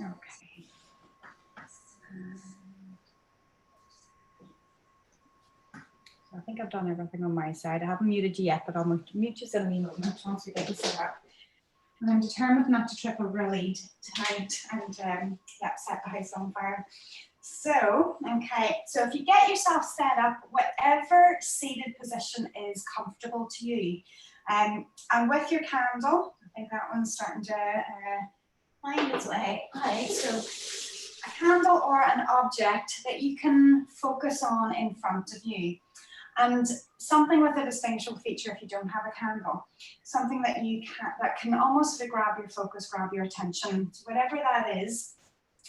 Okay. So I think I've done everything on my side. I haven't muted you yet, but I'll mute you in a moment once we get you set up. And I'm determined not to trip over a lead tonight and set the house on fire. So, okay, so if you get yourself set up, whatever seated position is comfortable to you, and with your candle, I think that one's starting to find its way. Okay, so a candle or an object that you can focus on in front of you. And something with a distinguishable feature if you don't have a candle, something that can almost grab your focus, grab your attention, whatever that is.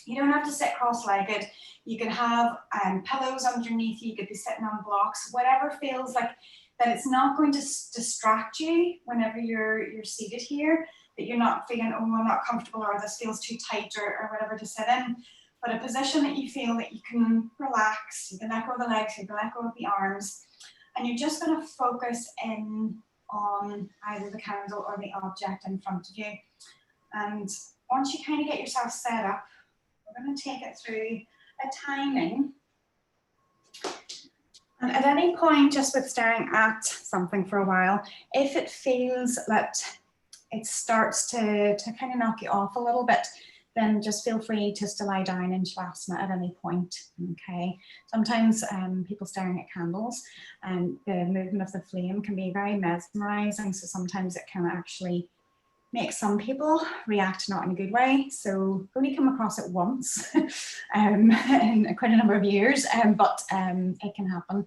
You don't have to sit cross-legged. You can have pillows underneath you. You could be sitting on blocks, whatever feels like that it's not going to distract you whenever you're seated here, that you're not feeling, oh, I'm not comfortable, or this feels too tight, or whatever to sit in. But a position that you feel that you can relax, you can let go of the legs, you can let go of the arms, and you're just going to focus in on either the candle or the object in front of you. And once you kind of get yourself set up, we're going to take it through a timing. And at any point, just with staring at something for a while, if it feels that it starts to kind of knock you off a little bit, then just feel free just to lie down in Shavasana at any point, okay? Sometimes people staring at candles and the movement of the flame can be very mesmerizing, so sometimes it can actually make some people react not in a good way. So I've only come across it once in quite a number of years, but it can happen.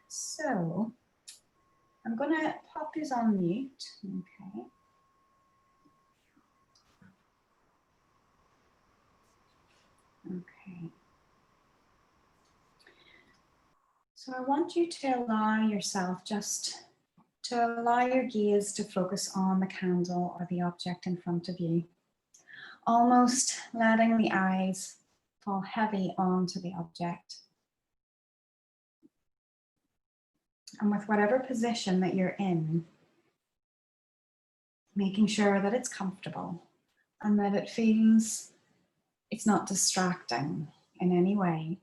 So I'm gonna pop this on mute, okay? Okay. So I want you to allow yourself just to allow your gaze to focus on the candle or the object in front of you, almost letting the eyes fall heavy onto the object. And with whatever position that you're in, making sure that it's comfortable and that it feels it's not distracting in any way.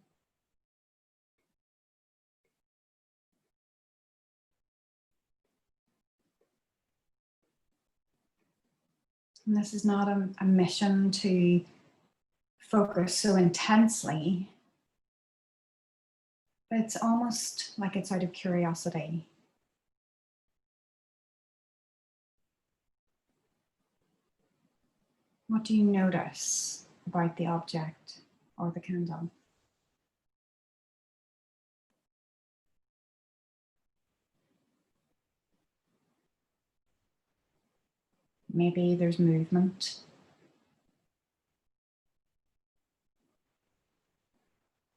And this is not a mission to focus so intensely, but it's almost like it's out of curiosity. What do you notice about the object or the candle? Maybe there's movement.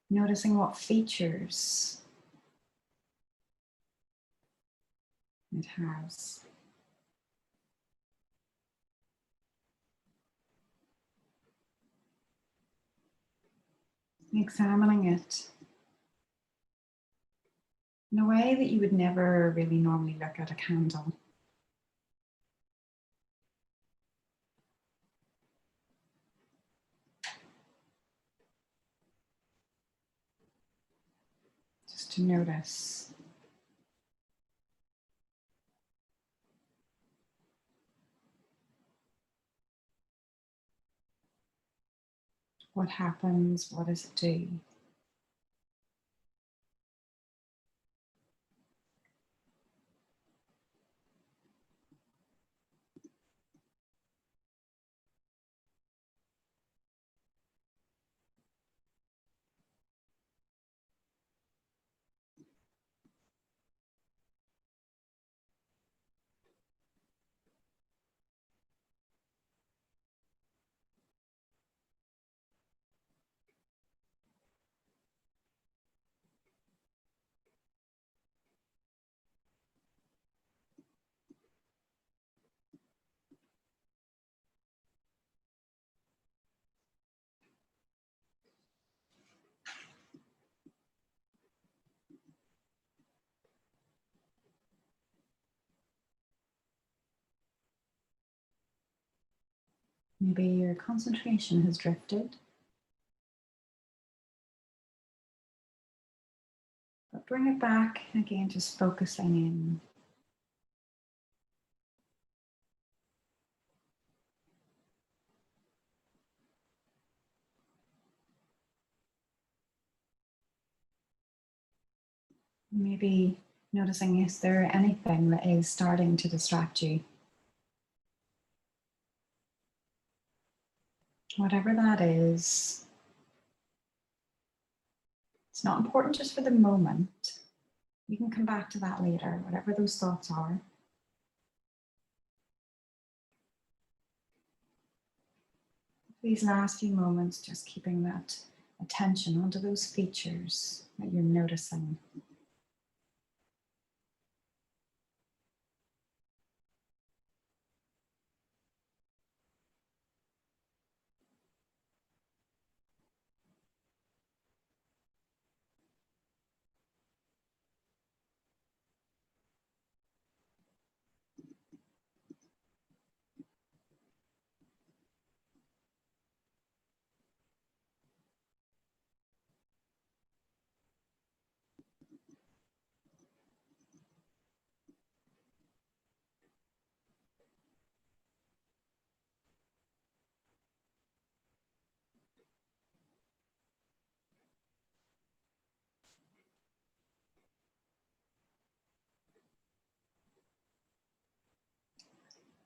Noticing what features it has. Examining it in a way that you would never really normally look at a candle. Just to notice. What happens? What does it do? Maybe your concentration has drifted. But bring it back again, just focusing in. Maybe noticing, is there anything that is starting to distract you? Whatever that is, it's not important just for the moment. You can come back to that later, whatever those thoughts are. These last few moments, just keeping that attention onto those features that you're noticing.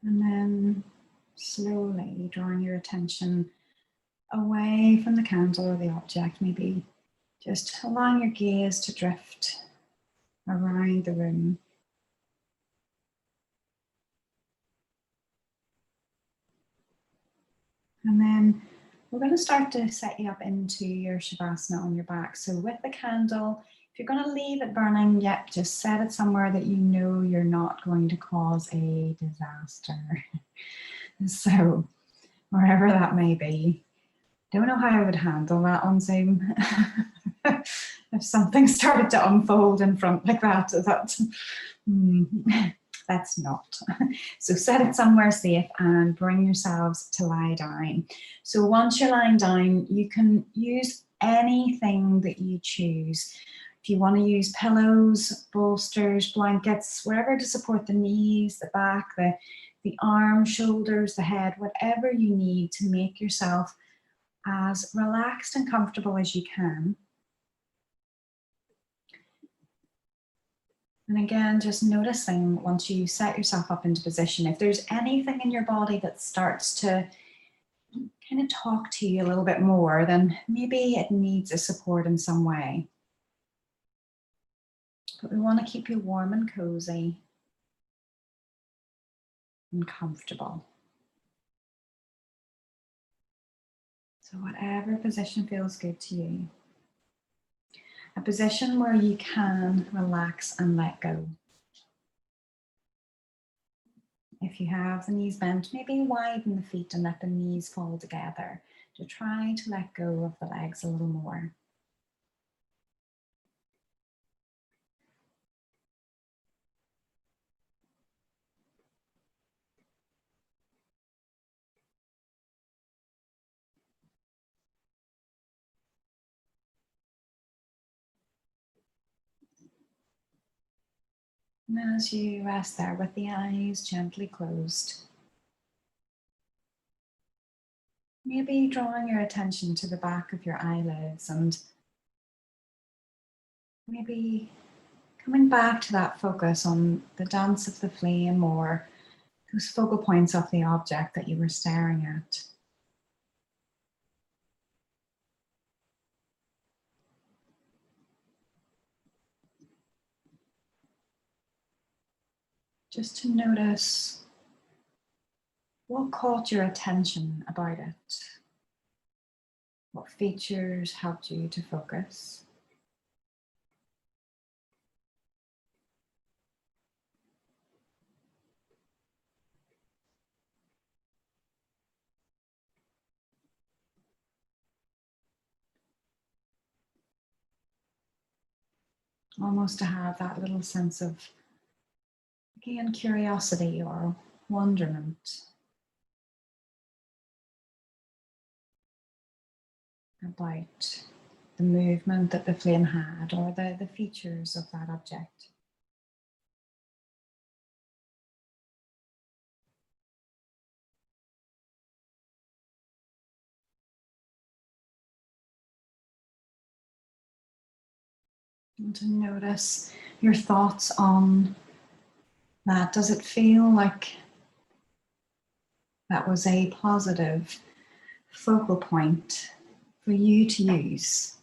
And then slowly drawing your attention away from the candle or the object, maybe just allowing your gaze to drift around the room. And then we're going to start to set you up into your Shavasana on your back. So with the candle, if you're going to leave it burning, yep, just set it somewhere that you know you're not going to cause a disaster. So wherever that may be. Don't know how I would handle that on Zoom. If something started to unfold in front like that, that's not. So set it somewhere safe and bring yourselves to lie down. So once you're lying down, you can use anything that you choose. If you want to use pillows, bolsters, blankets, wherever to support the knees, the back, the arms, shoulders, the head, whatever you need to make yourself as relaxed and comfortable as you can. And again, just noticing once you set yourself up into position, if there's anything in your body that starts to kind of talk to you a little bit more, then maybe it needs a support in some way. But we want to keep you warm and cozy and comfortable. So whatever position feels good to you. A position where you can relax and let go. If you have the knees bent, maybe widen the feet and let the knees fall together to try to let go of the legs a little more. And as you rest there with the eyes gently closed, maybe drawing your attention to the back of your eyelids and maybe coming back to that focus on the dance of the flame or those focal points of the object that you were staring at. Just to notice what caught your attention about it. What features helped you to focus? Almost to have that little sense of, again, curiosity or wonderment. about the movement that the flame had or the features of that object. And to notice your thoughts on that. Does it feel like that was a positive focal point for you to use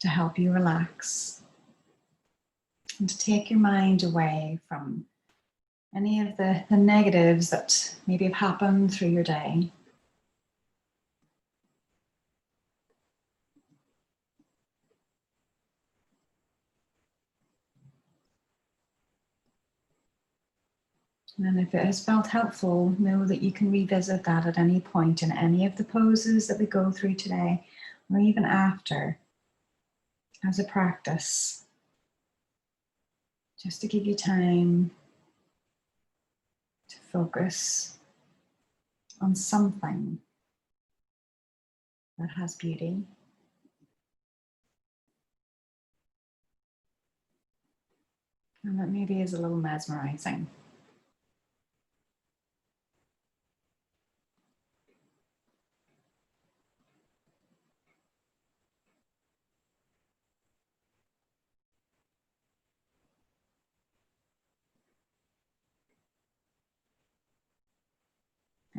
to help you relax and to take your mind away from any of the negatives that maybe have happened through your day? And if it has felt helpful, know that you can revisit that at any point in any of the poses that we go through today, or even after, as a practice, just to give you time to focus on something that has beauty. And that maybe is a little mesmerizing.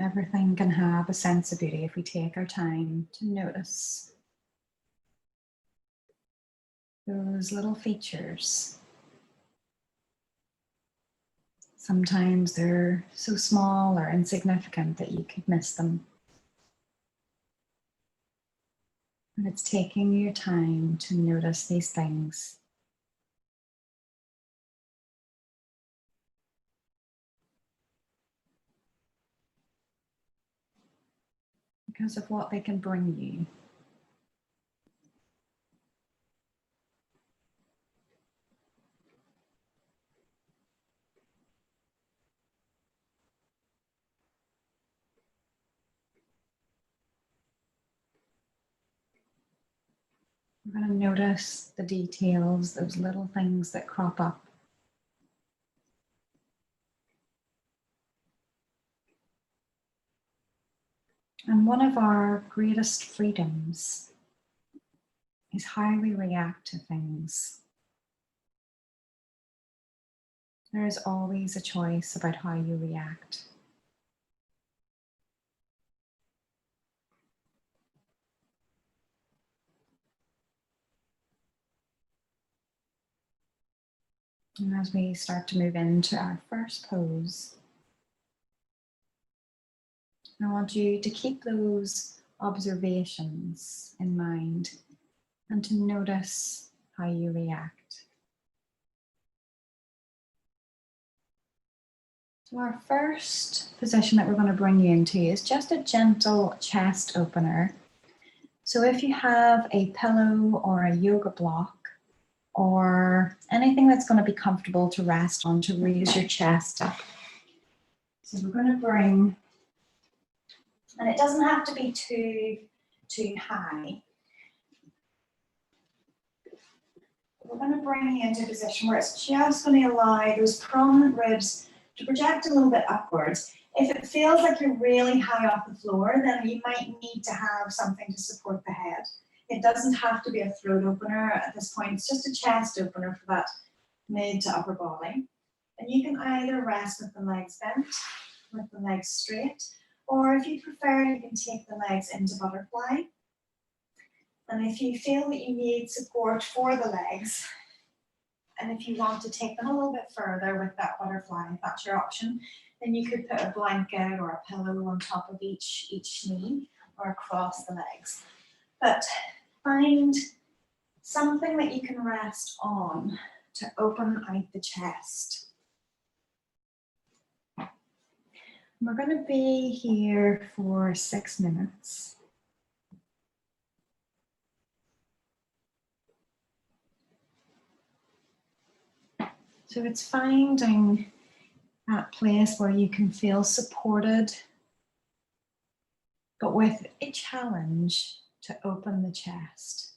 Everything can have a sense of beauty if we take our time to notice those little features. Sometimes they're so small or insignificant that you could miss them. And it's taking your time to notice these things. Because of what they can bring you. We're going to notice the details, those little things that crop up. And one of our greatest freedoms is how we react to things. There is always a choice about how you react. And as we start to move into our first pose, I want you to keep those observations in mind and to notice how you react. So our first position that we're going to bring you into is just a gentle chest opener. So if you have a pillow or a yoga block or anything that's going to be comfortable to rest on to raise your chest up. So we're going to bring, and it doesn't have to be too high. We're going to bring you into a position where it's just going to allow those prominent ribs to project a little bit upwards. If it feels like you're really high off the floor, then you might need to have something to support the head. It doesn't have to be a throat opener at this point. It's just a chest opener for that mid to upper body. And you can either rest with the legs bent, with the legs straight, or if you prefer, you can take the legs into butterfly. And if you feel that you need support for the legs, and if you want to take them a little bit further with that butterfly, if that's your option, then you could put a blanket or a pillow on top of each knee or across the legs. But find something that you can rest on to open out the chest. We're going to be here for 6 minutes. So it's finding that place where you can feel supported but with a challenge to open the chest.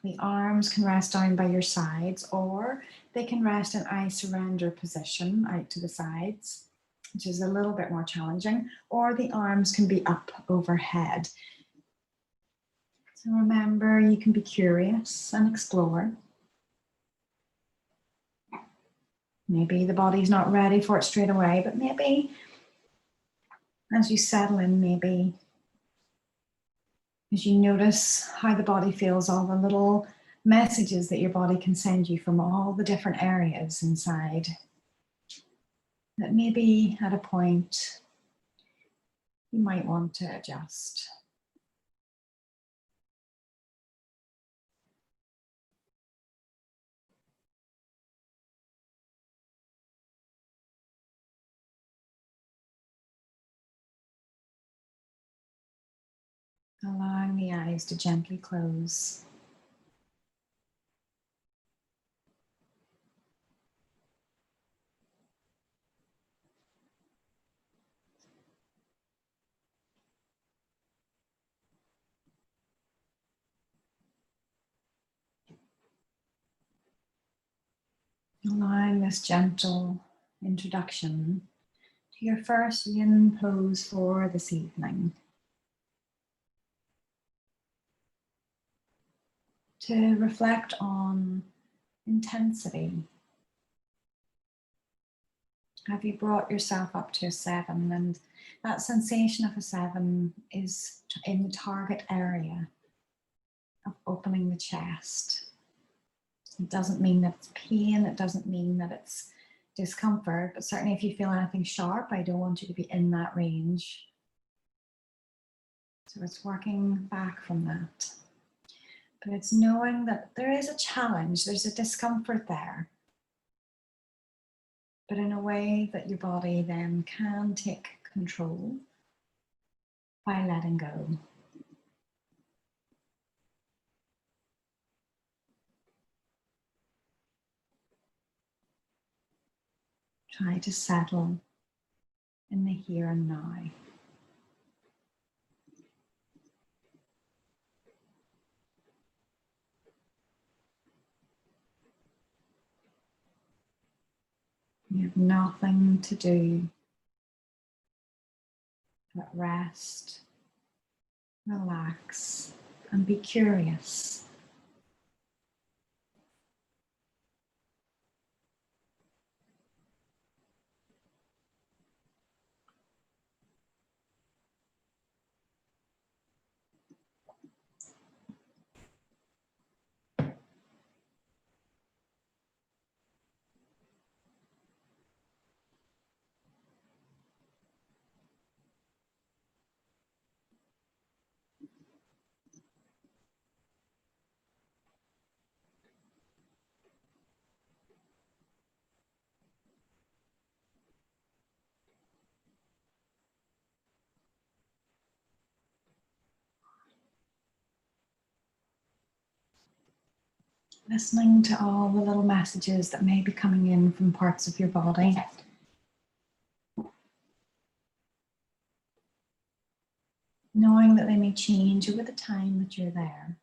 The arms can rest down by your sides, or they can rest in I surrender position out to the sides, which is a little bit more challenging, or the arms can be up overhead. So remember, you can be curious and explore. Maybe the body's not ready for it straight away, but maybe as you settle in, maybe as you notice how the body feels, all the little messages that your body can send you from all the different areas inside, that maybe at a point you might want to adjust. Allowing the eyes to gently close. Allowing this gentle introduction to your first Yin pose for this evening. To reflect on intensity. Have you brought yourself up to a 7? And that sensation of a 7 is in the target area of opening the chest. It doesn't mean that it's pain, it doesn't mean that it's discomfort, but certainly if you feel anything sharp, I don't want you to be in that range. So it's working back from that. But it's knowing that there is a challenge, there's a discomfort there. But in a way that your body then can take control by letting go. Try to settle in the here and now. You have nothing to do but rest, relax, and be curious. Listening to all the little messages that may be coming in from parts of your body. Knowing that they may change over the time that you're there.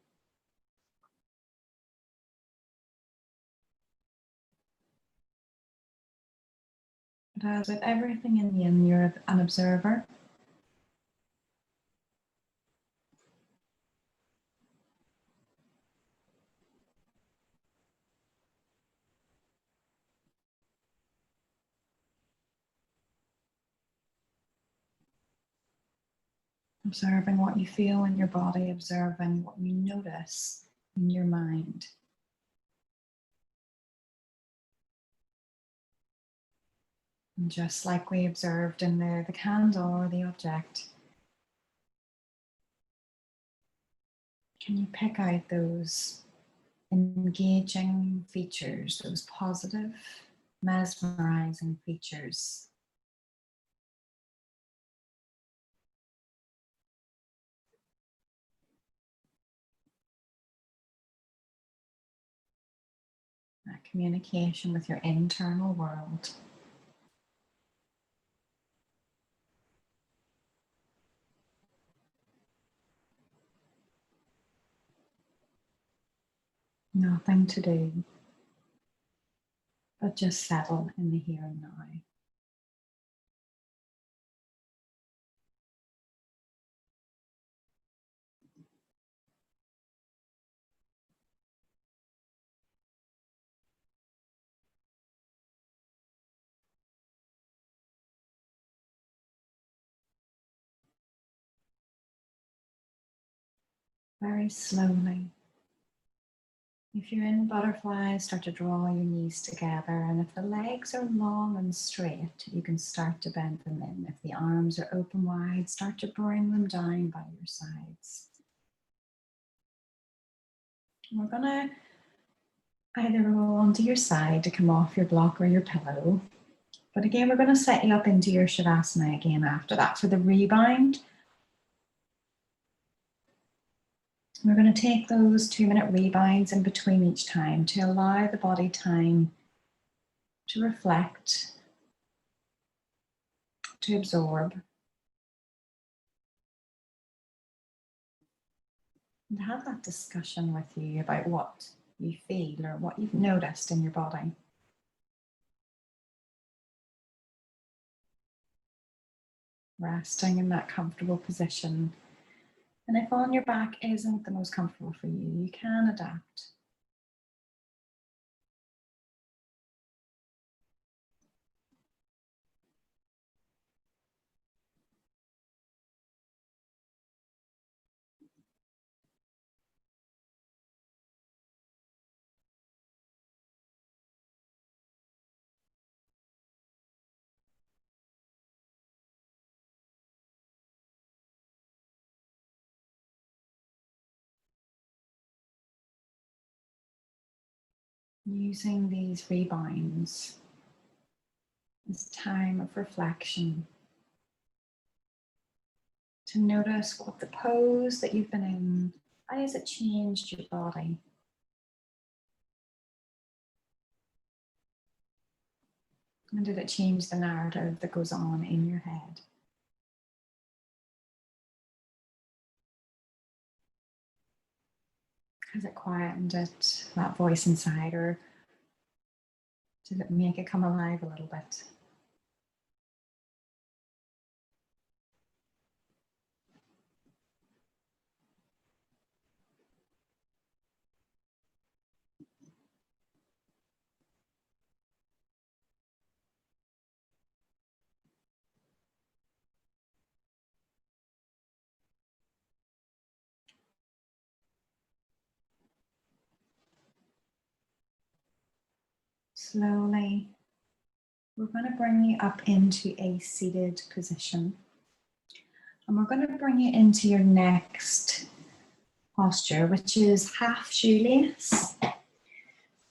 But as with everything in Yin, you're an observer. Observing what you feel in your body, observing what you notice in your mind. And just like we observed in the candle or the object, can you pick out those engaging features, those positive, mesmerizing features? That communication with your internal world. Nothing to do, but just settle in the here and now. Very slowly. If you're in butterflies, start to draw your knees together, and if the legs are long and straight, you can start to bend them in. If the arms are open wide, start to bring them down by your sides. We're going to either roll onto your side to come off your block or your pillow. But again, we're going to set you up into your Shavasana again after that for the rebound. We're going to take those 2-minute rebounds in between each time to allow the body time to reflect, to absorb, and have that discussion with you about what you feel or what you've noticed in your body. Resting in that comfortable position. And if on your back isn't the most comfortable for you, you can adapt. Using these rebounds as time of reflection to notice what the pose that you've been in, how has it changed your body? And did it change the narrative that goes on in your head? Has it quietened it, that voice inside, or did it make it come alive a little bit? Slowly, we're going to bring you up into a seated position. And we're going to bring you into your next posture, which is half shoelace.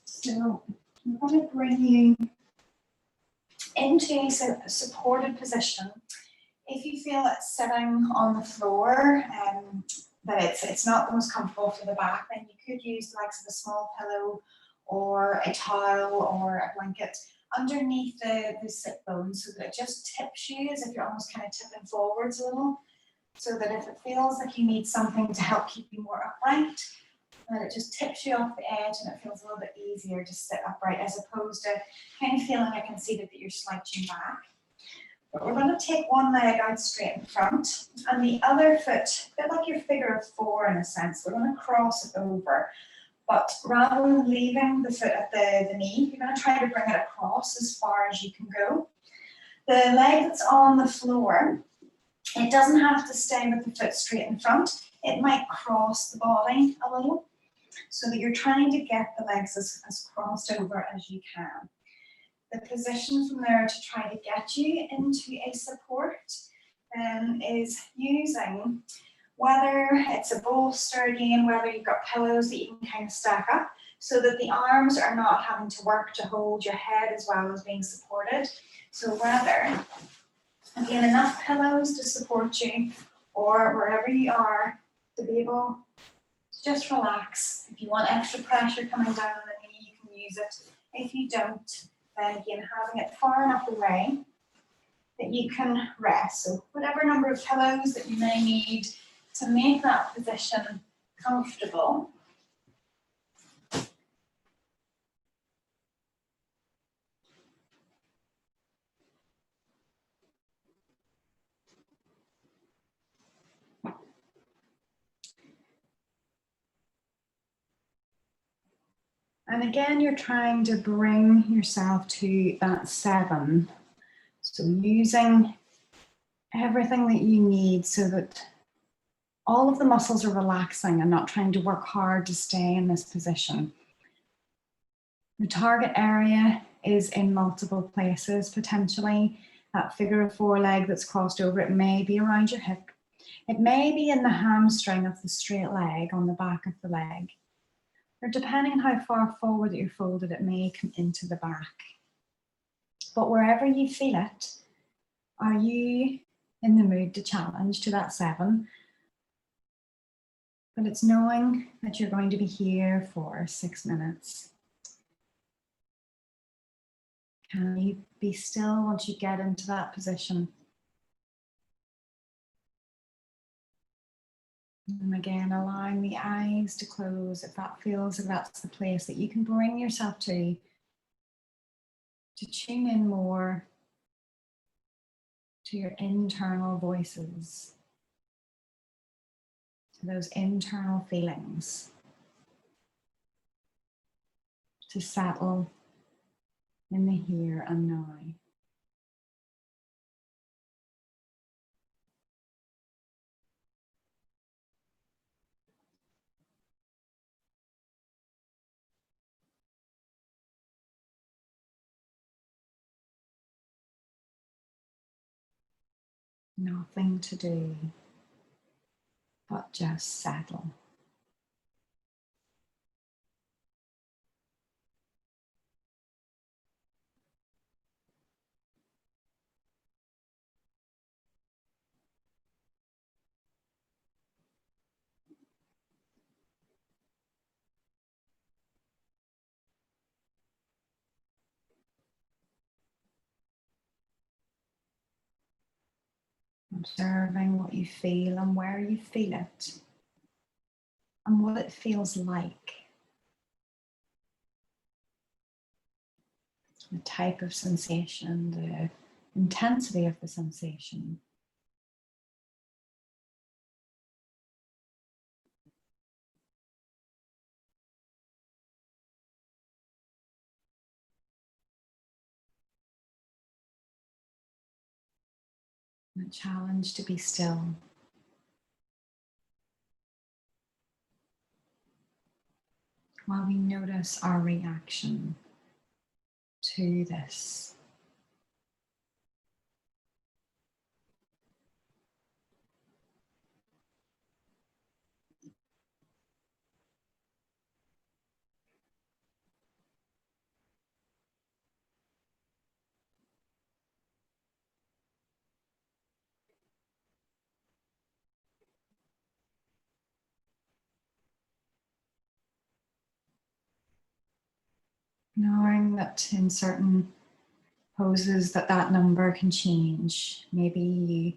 So I'm going to bring you into a supported position. If you feel that sitting on the floor, that it's not the most comfortable for the back, then you could use the likes of a small pillow or a towel or a blanket underneath the sit bone so that it just tips you as if you're almost kind of tipping forwards a little, so that if it feels like you need something to help keep you more upright, then it just tips you off the edge and it feels a little bit easier to sit upright as opposed to kind of feeling like conceited that you're slouching back. But we're going to take one leg out straight in front and the other foot, a bit like your figure of 4 in a sense, we're going to cross it over. But rather than leaving the foot at the knee, you're going to try to bring it across as far as you can go. The leg that's on the floor, it doesn't have to stay with the foot straight in front. It might cross the body a little so that you're trying to get the legs as crossed over as you can. The position from there to try to get you into a support is using, whether it's a bolster again, whether you've got pillows that you can kind of stack up so that the arms are not having to work to hold your head as well as being supported. So whether, again, enough pillows to support you or wherever you are to be able to just relax. If you want extra pressure coming down on the knee, you can use it. If you don't, then again, having it far enough away that you can rest. So whatever number of pillows that you may need to make that position comfortable. And again, you're trying to bring yourself to that 7. So using everything that you need so that all of the muscles are relaxing and not trying to work hard to stay in this position. The target area is in multiple places, potentially. That figure of 4 leg that's crossed over, it may be around your hip. It may be in the hamstring of the straight leg on the back of the leg. Or depending on how far forward that you're folded, it may come into the back. But wherever you feel it, are you in the mood to challenge to that 7? But it's knowing that you're going to be here for 6 minutes. Can you be still once you get into that position? And again, allowing the eyes to close if that feels like that's the place that you can bring yourself to tune in more to your internal voices, to those internal feelings, to settle in the here and now. Nothing to do but just settle. Observing what you feel and where you feel it and what it feels like. The type of sensation, the intensity of the sensation. The challenge to be still. While we notice our reaction to this. Knowing that in certain poses that number can change. Maybe you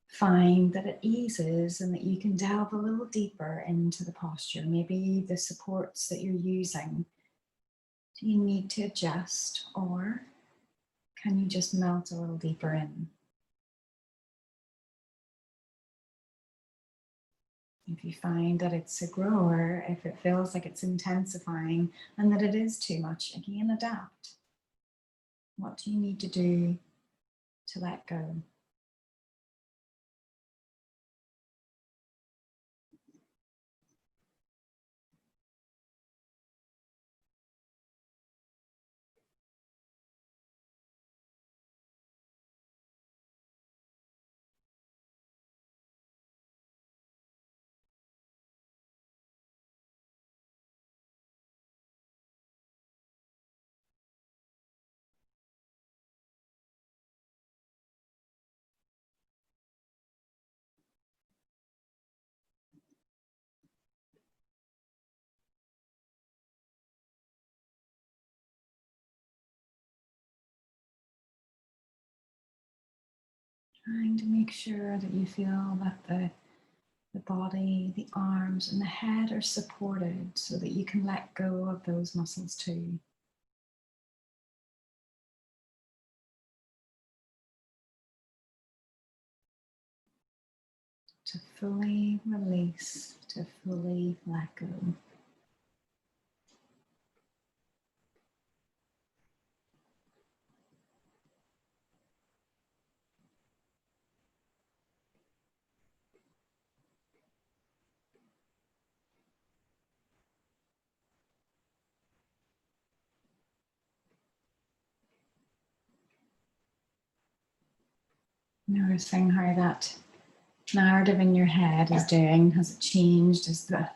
find that it eases and that you can delve a little deeper into the posture. Maybe the supports that you're using, do you need to adjust, or can you just melt a little deeper in? If you find that it's a grower, if it feels like it's intensifying and that it is too much, again, adapt. What do you need to do to let go? Trying to make sure that you feel that the body, the arms and the head are supported so that you can let go of those muscles too. To fully release, to fully let go. Noticing how that narrative in your head is doing. Has it changed? Is the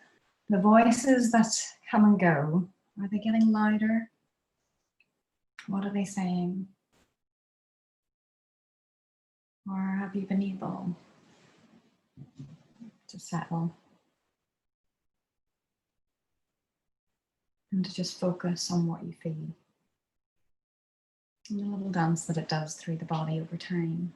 voices that come and go, are they getting louder? What are they saying? Or have you been able to settle and to just focus on what you feel? And the little dance that it does through the body over time.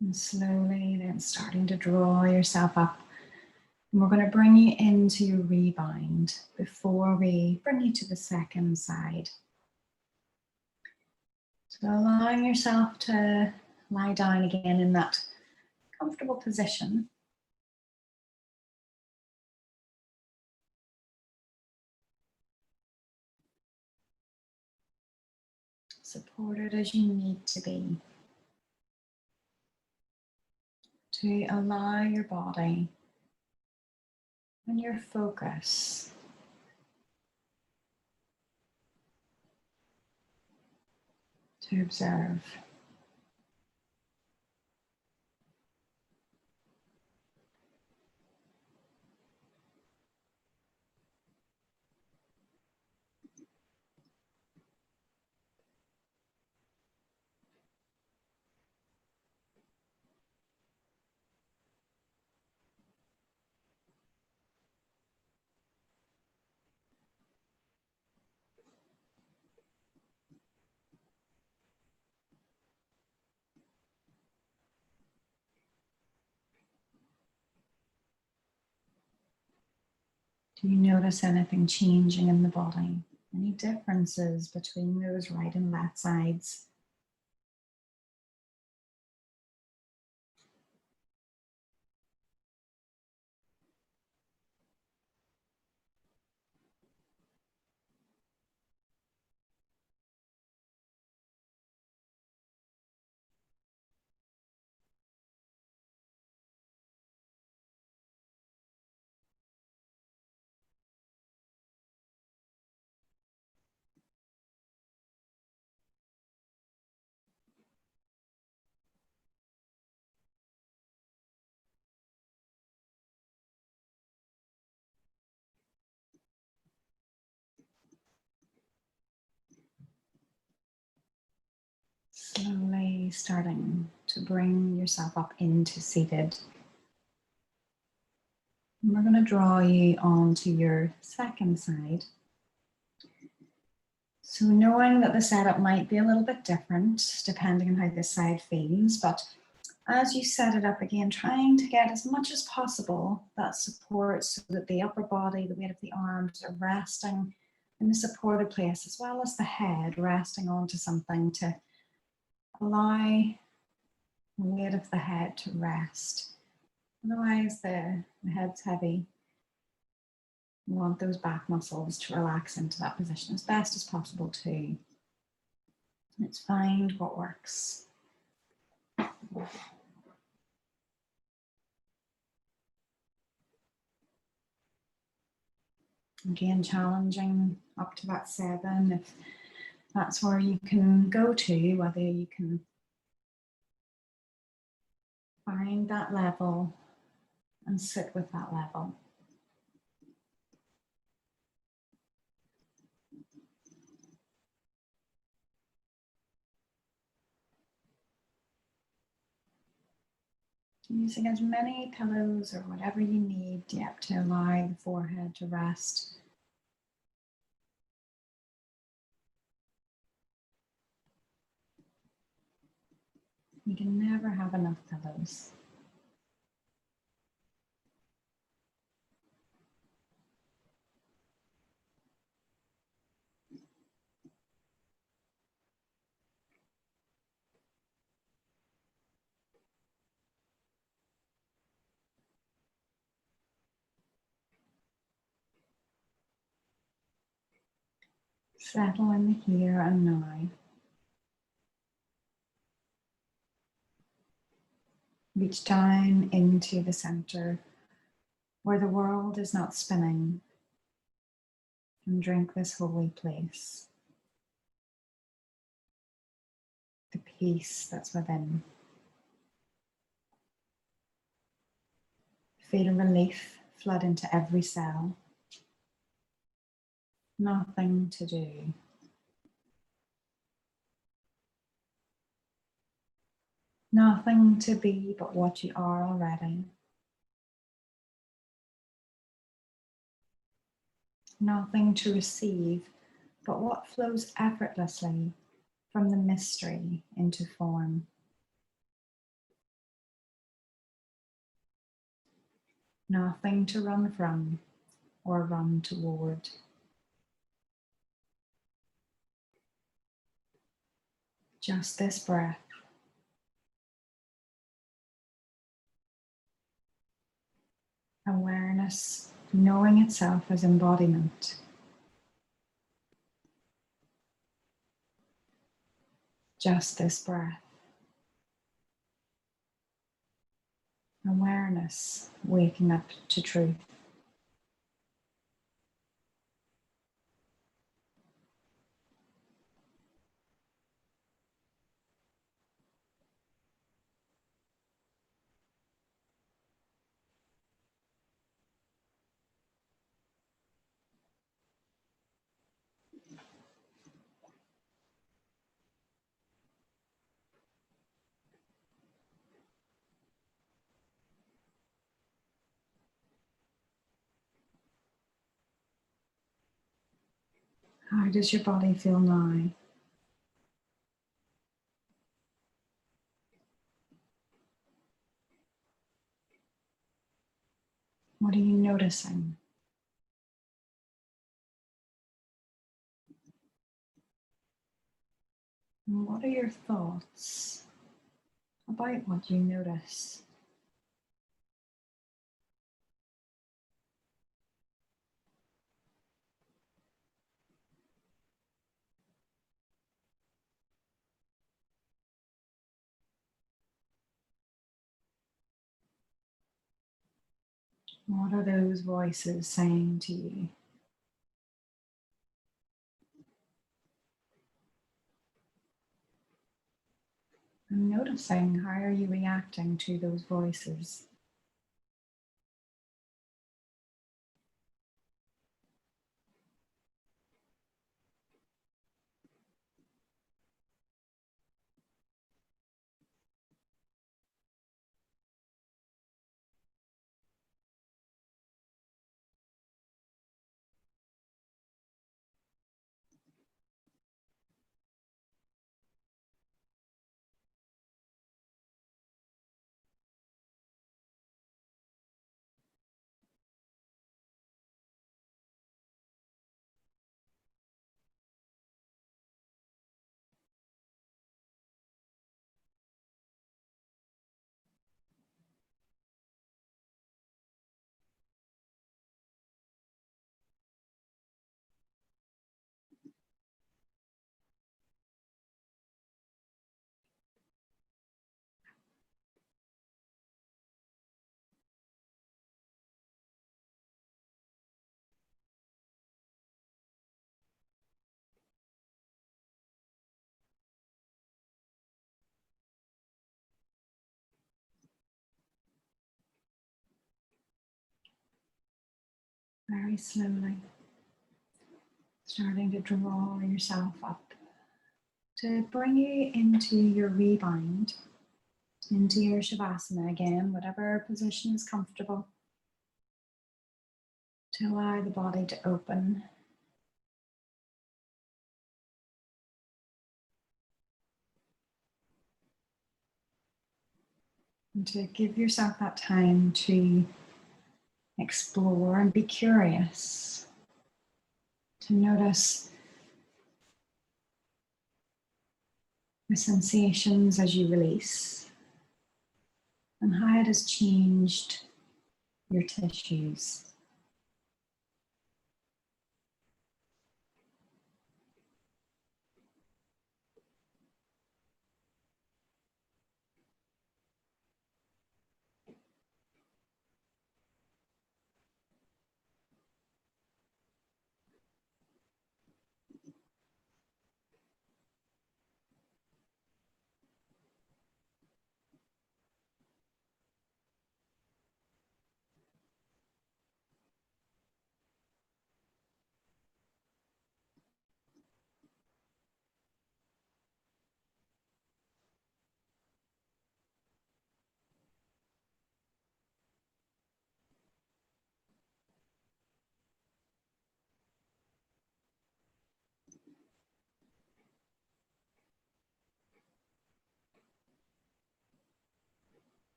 And slowly then starting to draw yourself up. And we're going to bring you into your rebound before we bring you to the second side. So allowing yourself to lie down again in that comfortable position. Supported as you need to be. To allow your body and your focus to observe. Do you notice anything changing in the body? Any differences between those right and left sides? Slowly starting to bring yourself up into seated. And we're going to draw you onto your second side. So knowing that the setup might be a little bit different depending on how this side feels, but as you set it up again, trying to get as much as possible that support so that the upper body, the weight of the arms are resting in a supported place, as well as the head resting onto something to allow the weight of the head to rest. Otherwise, the head's heavy. You want those back muscles to relax into that position as best as possible too. Let's find what works. Again, challenging up to that 7 if that's where you can go to, whether you can find that level and sit with that level. Using as many pillows or whatever you need, yep, to allow the forehead to rest. You can never have enough pillows. Settle in the here and now. Reach down into the center where the world is not spinning, and drink this holy place, the peace that's within. Feel relief flood into every cell. Nothing to do. Nothing to be but what you are already. Nothing to receive but what flows effortlessly from the mystery into form. Nothing to run from or run toward. Just this breath. Awareness, knowing itself as embodiment. Just this breath. Awareness, waking up to truth. How does your body feel now? What are you noticing? And what are your thoughts about what you notice? What are those voices saying to you? And noticing, how are you reacting to those voices? Very slowly, starting to draw yourself up to bring you into your rebound, into your Shavasana again, whatever position is comfortable, to allow the body to open. And to give yourself that time to explore and be curious, to notice the sensations as you release and how it has changed your tissues.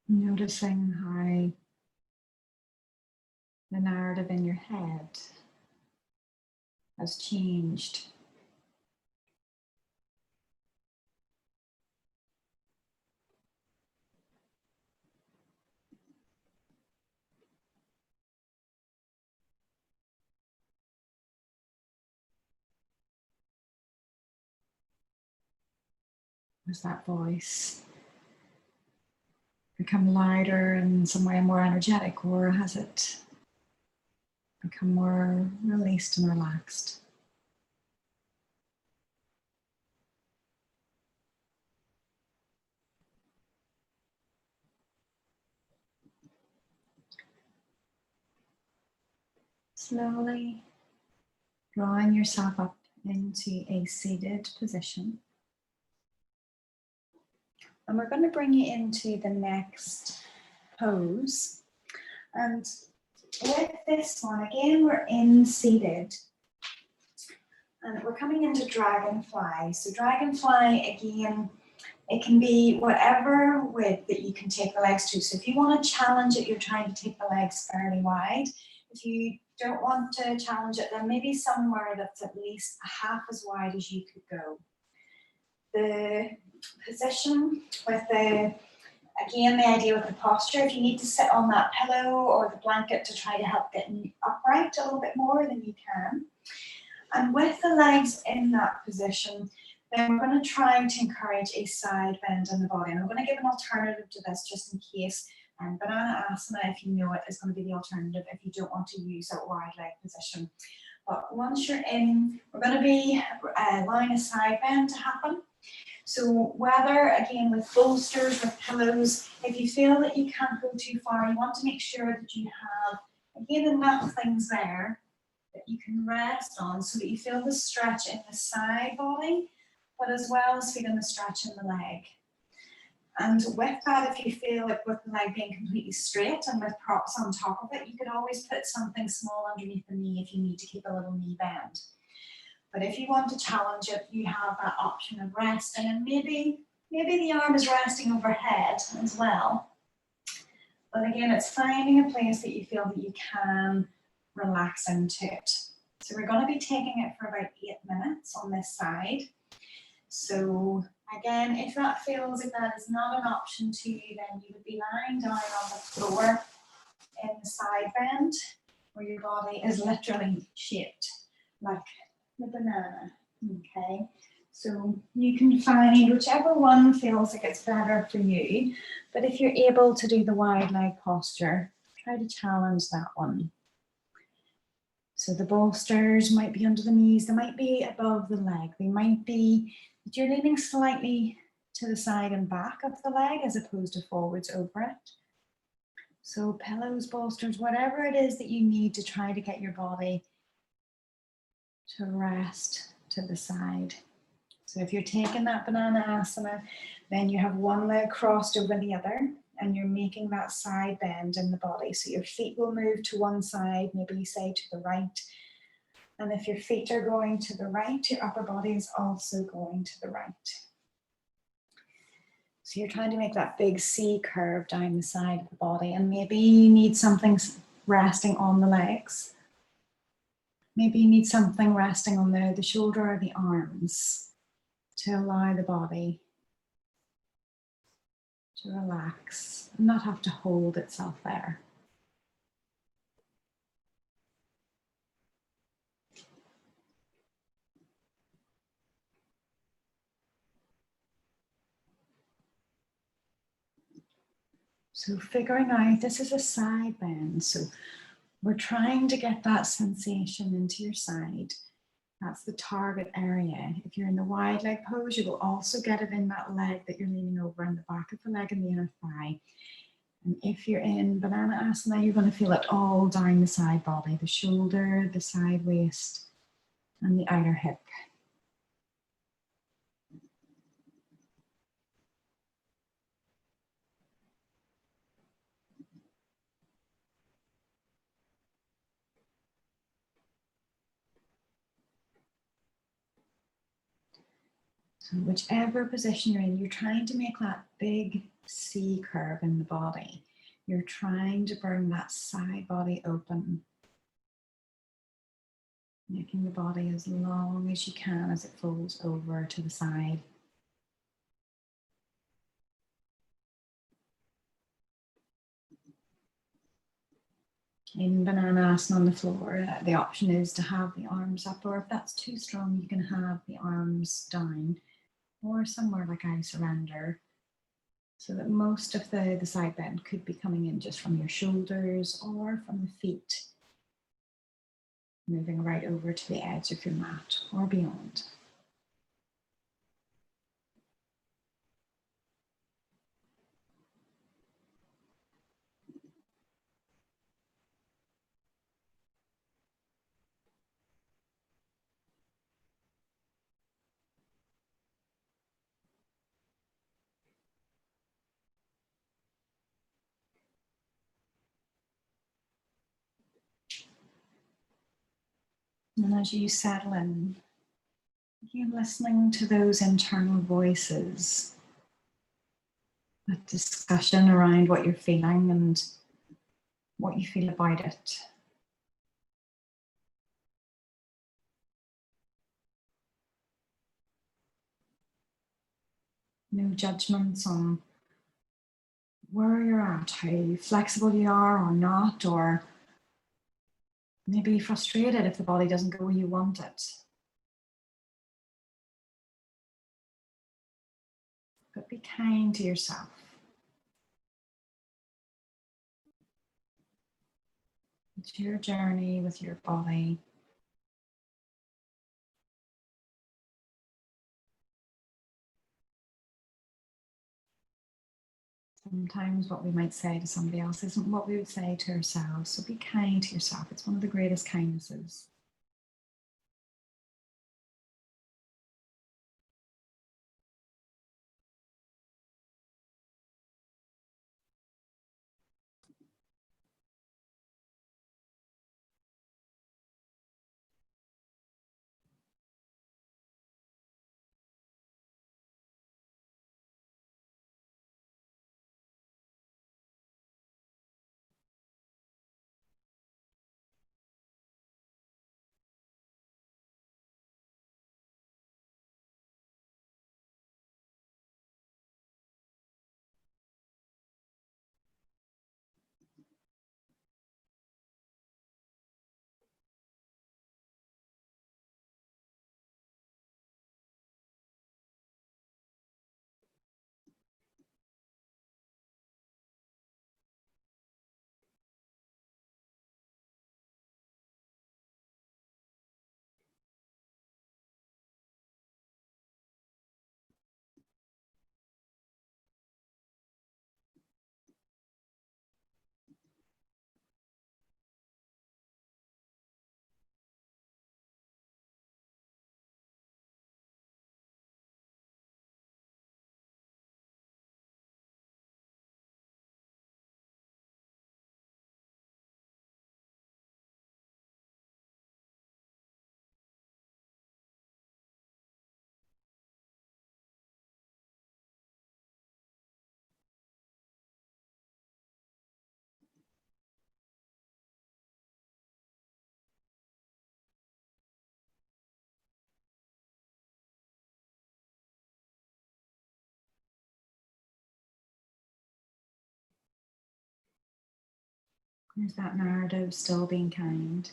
Noticing how the narrative in your head has changed. Has that voice become louder and some way more energetic, or has it become more released and relaxed? Slowly drawing yourself up into a seated position. And we're going to bring you into the next pose. And with this one, again, we're in seated. And we're coming into dragonfly. So dragonfly, again, it can be whatever width that you can take the legs to. So if you want to challenge it, you're trying to take the legs fairly wide. If you don't want to challenge it, then maybe somewhere that's at least half as wide as you could go. The position with again, the idea with the posture, if you need to sit on that pillow or the blanket to try to help get upright a little bit more, then you can. And with the legs in that position, then we're going to try to encourage a side bend in the body. And I'm going to give an alternative to this just in case. Banana asana, if you know it, is going to be the alternative if you don't want to use that wide leg position. But once you're in, we're going to be allowing a side bend to happen. So whether, again, with bolsters, with pillows, if you feel that you can't go too far, you want to make sure that you have, again, enough things there that you can rest on so that you feel the stretch in the side body, but as well as feeling the stretch in the leg. And with that, if you feel like with the leg being completely straight and with props on top of it, you could always put something small underneath the knee if you need to keep a little knee bend. But if you want to challenge it, you have that option of resting, and maybe the arm is resting overhead as well. But again, it's finding a place that you feel that you can relax into it. So we're going to be taking it for about 8 minutes on this side. So again, if that feels like that is not an option to you, then you would be lying down on the floor in the side bend where your body is literally shaped like the banana. Okay, so you can find whichever one feels like it's better for you. But if you're able to do the wide leg posture, try to challenge that one. So the bolsters might be under the knees, they might be above the leg, they might be that you're leaning slightly to the side and back of the leg as opposed to forwards over it. So pillows, bolsters, whatever it is that you need to try to get your body to rest to the side. So if you're taking that banana asana, then you have one leg crossed over the other and you're making that side bend in the body. So your feet will move to one side, maybe say to the right. And if your feet are going to the right, your upper body is also going to the right. So you're trying to make that big C curve down the side of the body, and maybe you need something resting on the legs. Maybe you need something resting on the shoulder or the arms to allow the body to relax and not have to hold itself there. So figuring out, this is a side bend. So we're trying to get that sensation into your side. That's the target area. If you're in the wide leg pose, you will also get it in that leg that you're leaning over, in the back of the leg and the inner thigh. And if you're in banana asana, you're going to feel it all down the side body, the shoulder, the side waist, and the outer hip. So whichever position you're in, you're trying to make that big C curve in the body. You're trying to bring that side body open, making the body as long as you can as it folds over to the side. In Bananasana on the floor, the option is to have the arms up, or if that's too strong, you can have the arms down, or somewhere like I surrender, so that most of the side bend could be coming in just from your shoulders or from the feet, moving right over to the edge of your mat or beyond. And as you settle in, you're listening to those internal voices, that discussion around what you're feeling and what you feel about it. No judgments on where you're at, how flexible you are or not, or maybe frustrated if the body doesn't go where you want it. But be kind to yourself. It's your journey with your body. Sometimes what we might say to somebody else isn't what we would say to ourselves. So be kind to yourself. It's one of the greatest kindnesses. There's that narrative, still being kind.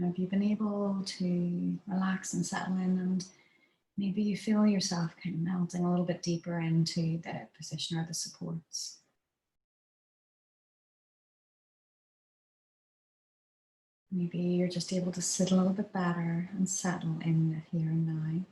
Have you been able to relax and settle in, and maybe you feel yourself kind of melting a little bit deeper into the position or the supports? Maybe you're just able to sit a little bit better and settle in the here and now.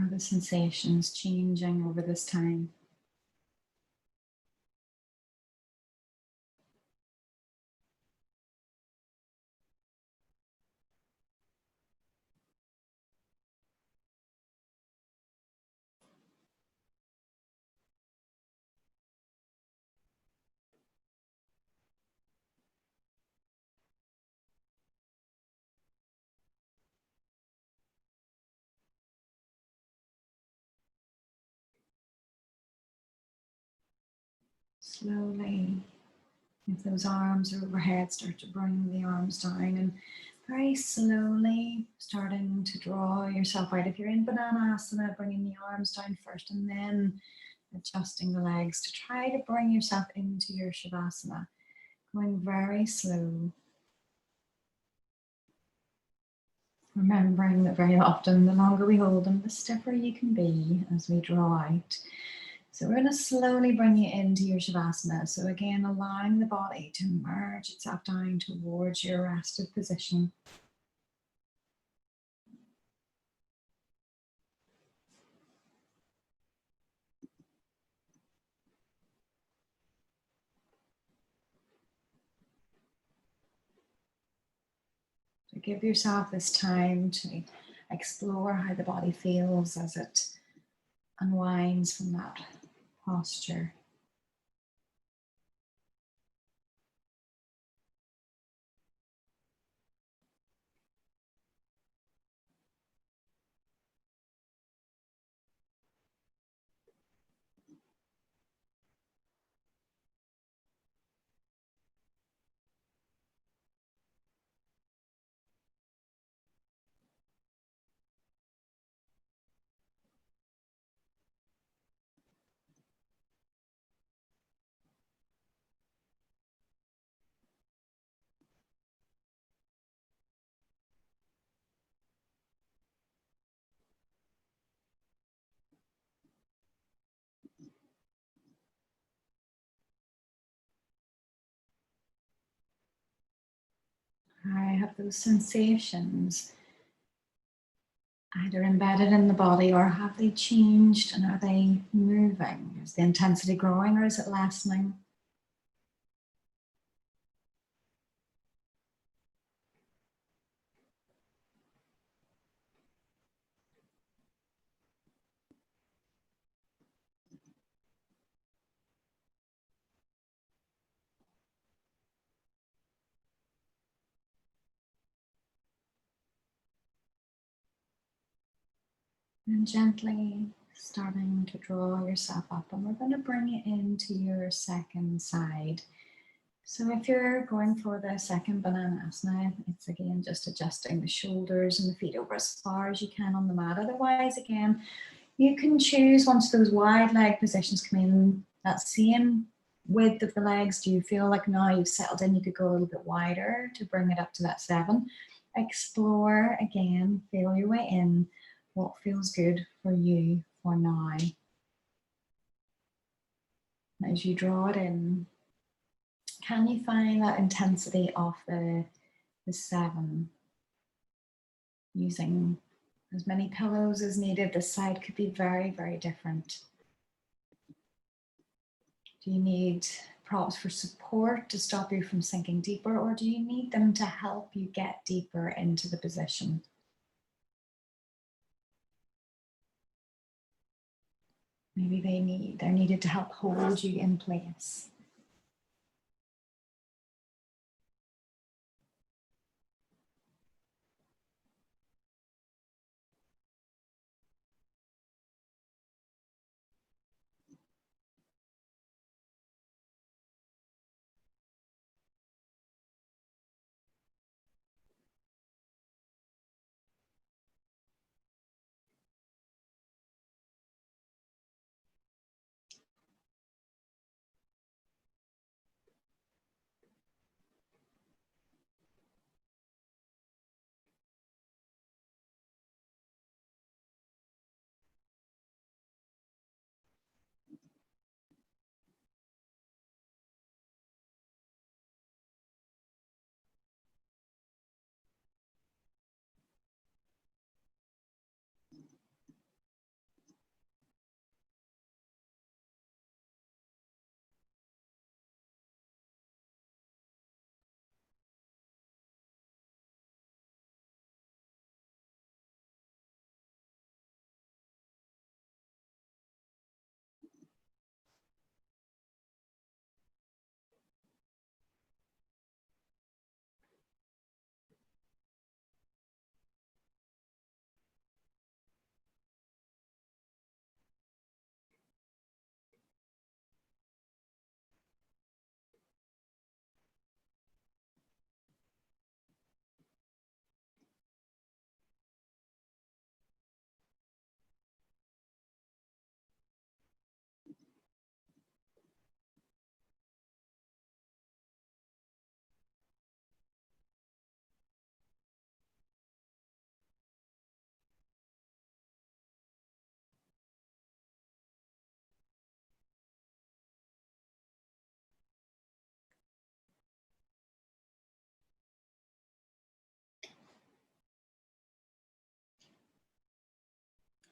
How are the sensations changing over this time? Slowly, if those arms are overhead, start to bring the arms down, and very slowly starting to draw yourself out. If you're in banana asana, bringing the arms down first and then adjusting the legs to try to bring yourself into your shavasana, going very slow. Remembering that very often the longer we hold them, the stiffer you can be as we draw out. So we're going to slowly bring you into your shavasana. So again, allowing the body to merge itself down towards your rested position. So give yourself this time to explore how the body feels as it unwinds from that posture. I have those sensations either embedded in the body, or have they changed and are they moving? Is the intensity growing or is it lessening? And gently starting to draw yourself up, and we're going to bring it into your second side. So if you're going for the second banana asana, it's again just adjusting the shoulders and the feet over as far as you can on the mat. Otherwise, again, you can choose, once those wide leg positions come in, that same width of the legs. Do you feel like now you've settled in, you could go a little bit wider to bring it up to that 7? Explore again, feel your way in. What feels good for you for now? As you draw it in, can you find that intensity of the 7? Using as many pillows as needed. This side could be very, very different. Do you need props for support to stop you from sinking deeper, or do you need them to help you get deeper into the position? Maybe they're needed to help hold you in place.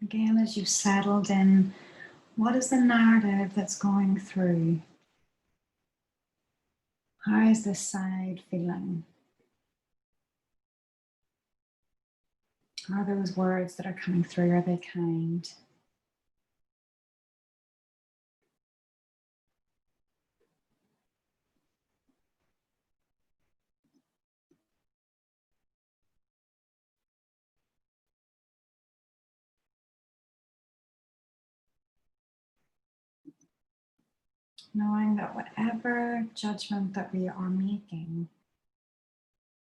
Again, as you've settled in, what is the narrative that's going through? How is this side feeling? Are those words that are coming through, are they kind? Knowing that whatever judgment that we are making,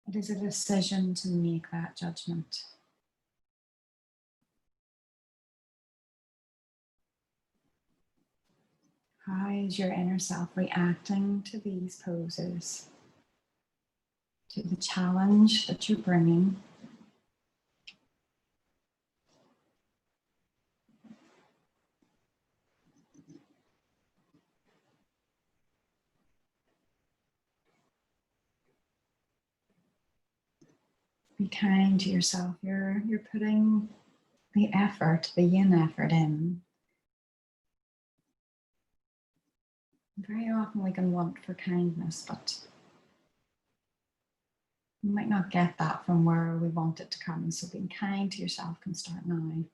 it is a decision to make that judgment. How is your inner self reacting to these poses, to the challenge that you're bringing? Be kind to yourself. You're putting the effort, the yin effort in. Very often we can want for kindness, but you might not get that from where we want it to come. So being kind to yourself can start now.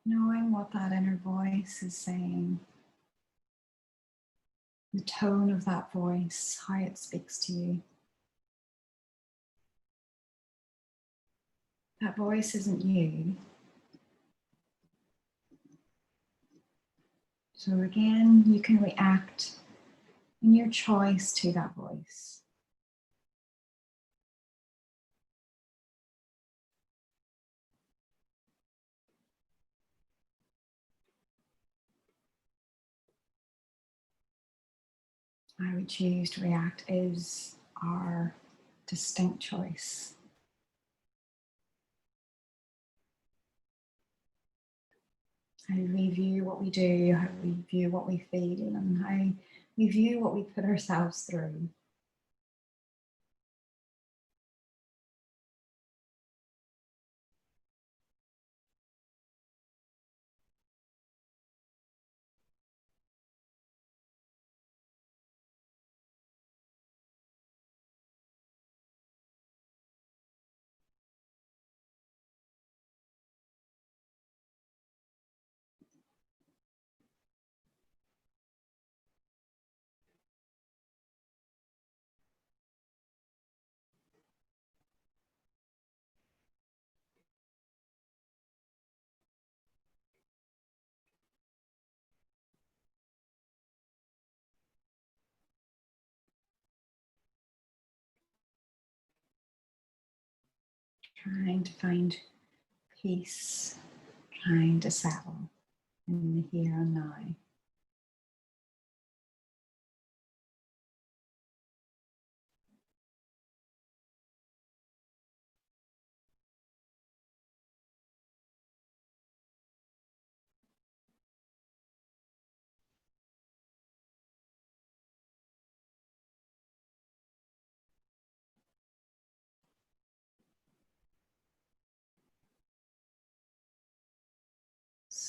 Knowing what that inner voice is saying, the tone of that voice, how it speaks to you. That voice isn't you. So again, you can react in your choice to that voice. How we choose to react is our distinct choice. How we view what we do, how we view what we feel, and how we view what we put ourselves through. Trying to find peace, trying to settle in the here and now.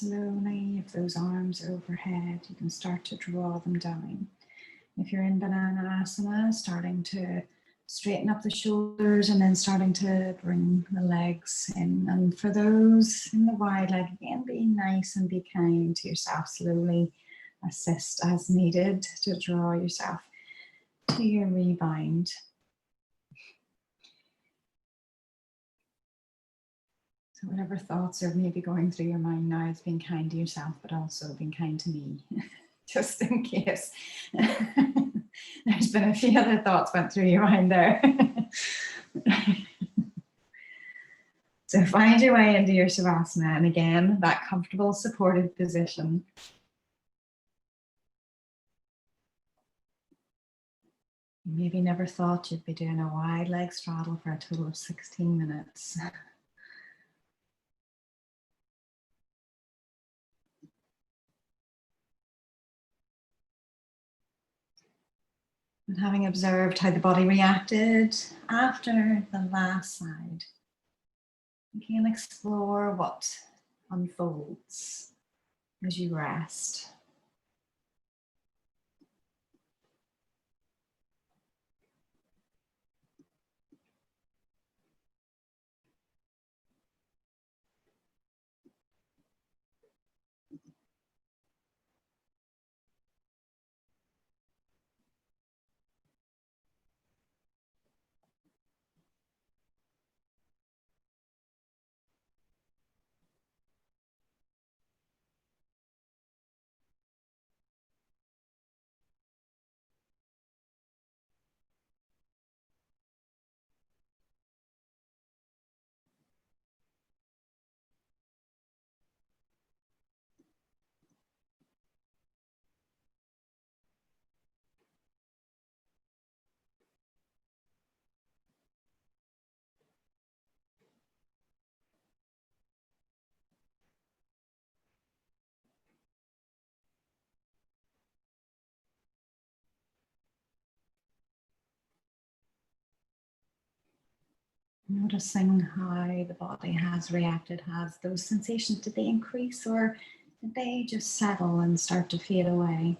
slowly, if those arms are overhead, you can start to draw them down. If you're in banana asana, starting to straighten up the shoulders and then starting to bring the legs in. And for those in the wide leg, again, be nice and be kind to yourself. Slowly assist as needed to draw yourself to your rebound. So whatever thoughts are maybe going through your mind now is being kind to yourself, but also being kind to me, just in case. There's been a few other thoughts went through your mind there. So find your way into your Savasana, and again, that comfortable supported position. You maybe never thought you'd be doing a wide leg straddle for a total of 16 minutes. And having observed how the body reacted after the last side, you can explore what unfolds as you rest. Noticing how the body has reacted. Has those sensations, did they increase or did they just settle and start to fade away?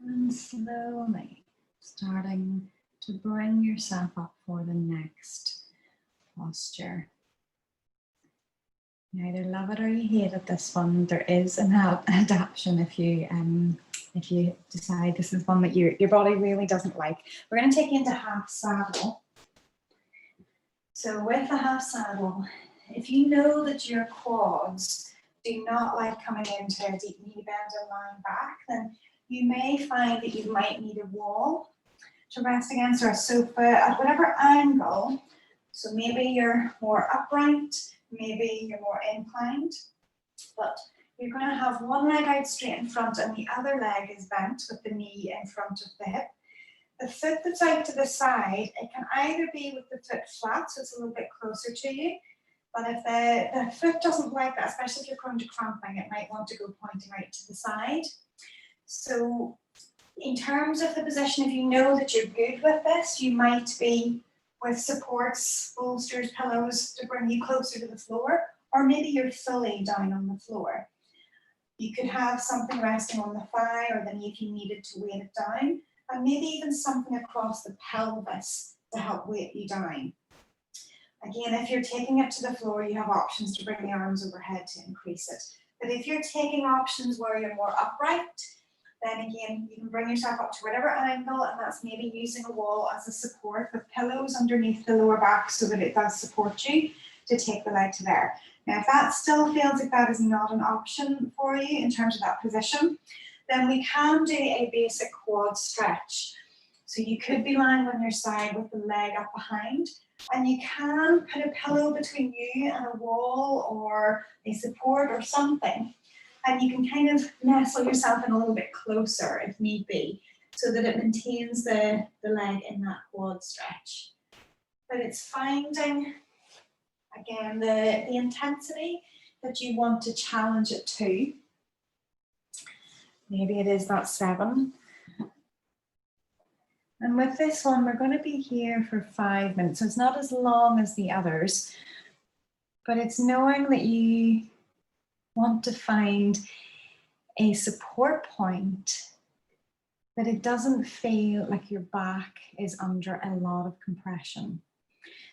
And slowly starting to bring yourself up for the next posture. You either love it or you hate it, this one. There is an adaptation if you decide this is one that your body really doesn't like. We're going to take you into half saddle. So with the half saddle, if you know that your quads do not like coming into a deep knee bend and lying back, then you may find that you might need a wall to rest against, or a sofa at whatever angle. So maybe you're more upright, maybe you're more inclined, but you're going to have one leg out straight in front and the other leg is bent with the knee in front of the hip. The foot that's out to the side, it can either be with the foot flat, so it's a little bit closer to you, but if the foot doesn't like that, especially if you're prone to cramping, it might want to go pointing out to the side. So in terms of the position, if you know that you're good with this, you might be with supports, bolsters, pillows to bring you closer to the floor, or maybe you're fully down on the floor. You could have something resting on the thigh or the knee if you needed to weight it down, and maybe even something across the pelvis to help weight you down. Again, if you're taking it to the floor, you have options to bring the arms overhead to increase it. But if you're taking options where you're more upright, then again, you can bring yourself up to whatever angle, and that's maybe using a wall as a support with pillows underneath the lower back so that it does support you to take the leg to there. Now, if that still feels like that is not an option for you in terms of that position, then we can do a basic quad stretch. So you could be lying on your side with the leg up behind, and you can put a pillow between you and a wall or a support or something. And you can kind of nestle yourself in a little bit closer if need be, so that it maintains the leg in that quad stretch. But it's finding, again, the intensity that you want to challenge it to. Maybe it is that 7. And with this one, we're going to be here for 5 minutes. So it's not as long as the others, but it's knowing that you want to find a support point, that it doesn't feel like your back is under a lot of compression.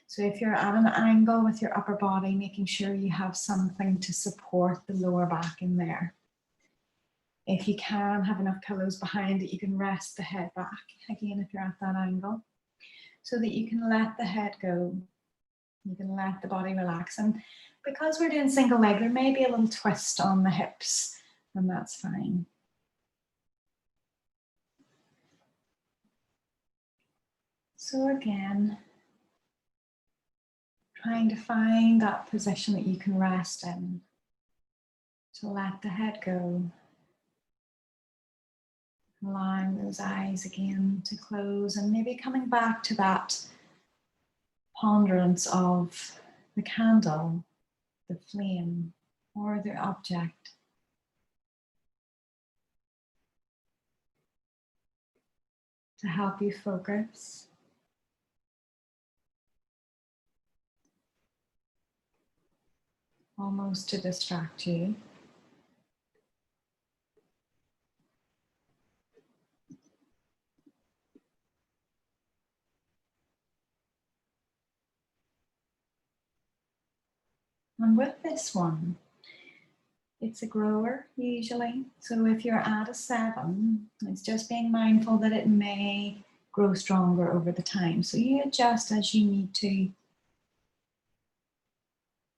So if you're at an angle with your upper body, making sure you have something to support the lower back in there. If you can have enough pillows behind it, you can rest the head back, again, if you're at that angle, so that you can let the head go. You can let the body relax. And because we're doing single leg, there may be a little twist on the hips, and that's fine. So again, trying to find that position that you can rest in, to let the head go. Allowing those eyes again to close, and maybe coming back to that ponderance of the candle, the flame, or the object. To help you focus. Almost to distract you. And with this one, it's a grower usually. So if you're at a 7, it's just being mindful that it may grow stronger over the time. So you adjust as you need to.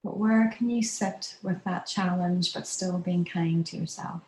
But where can you sit with that challenge, but still being kind to yourself?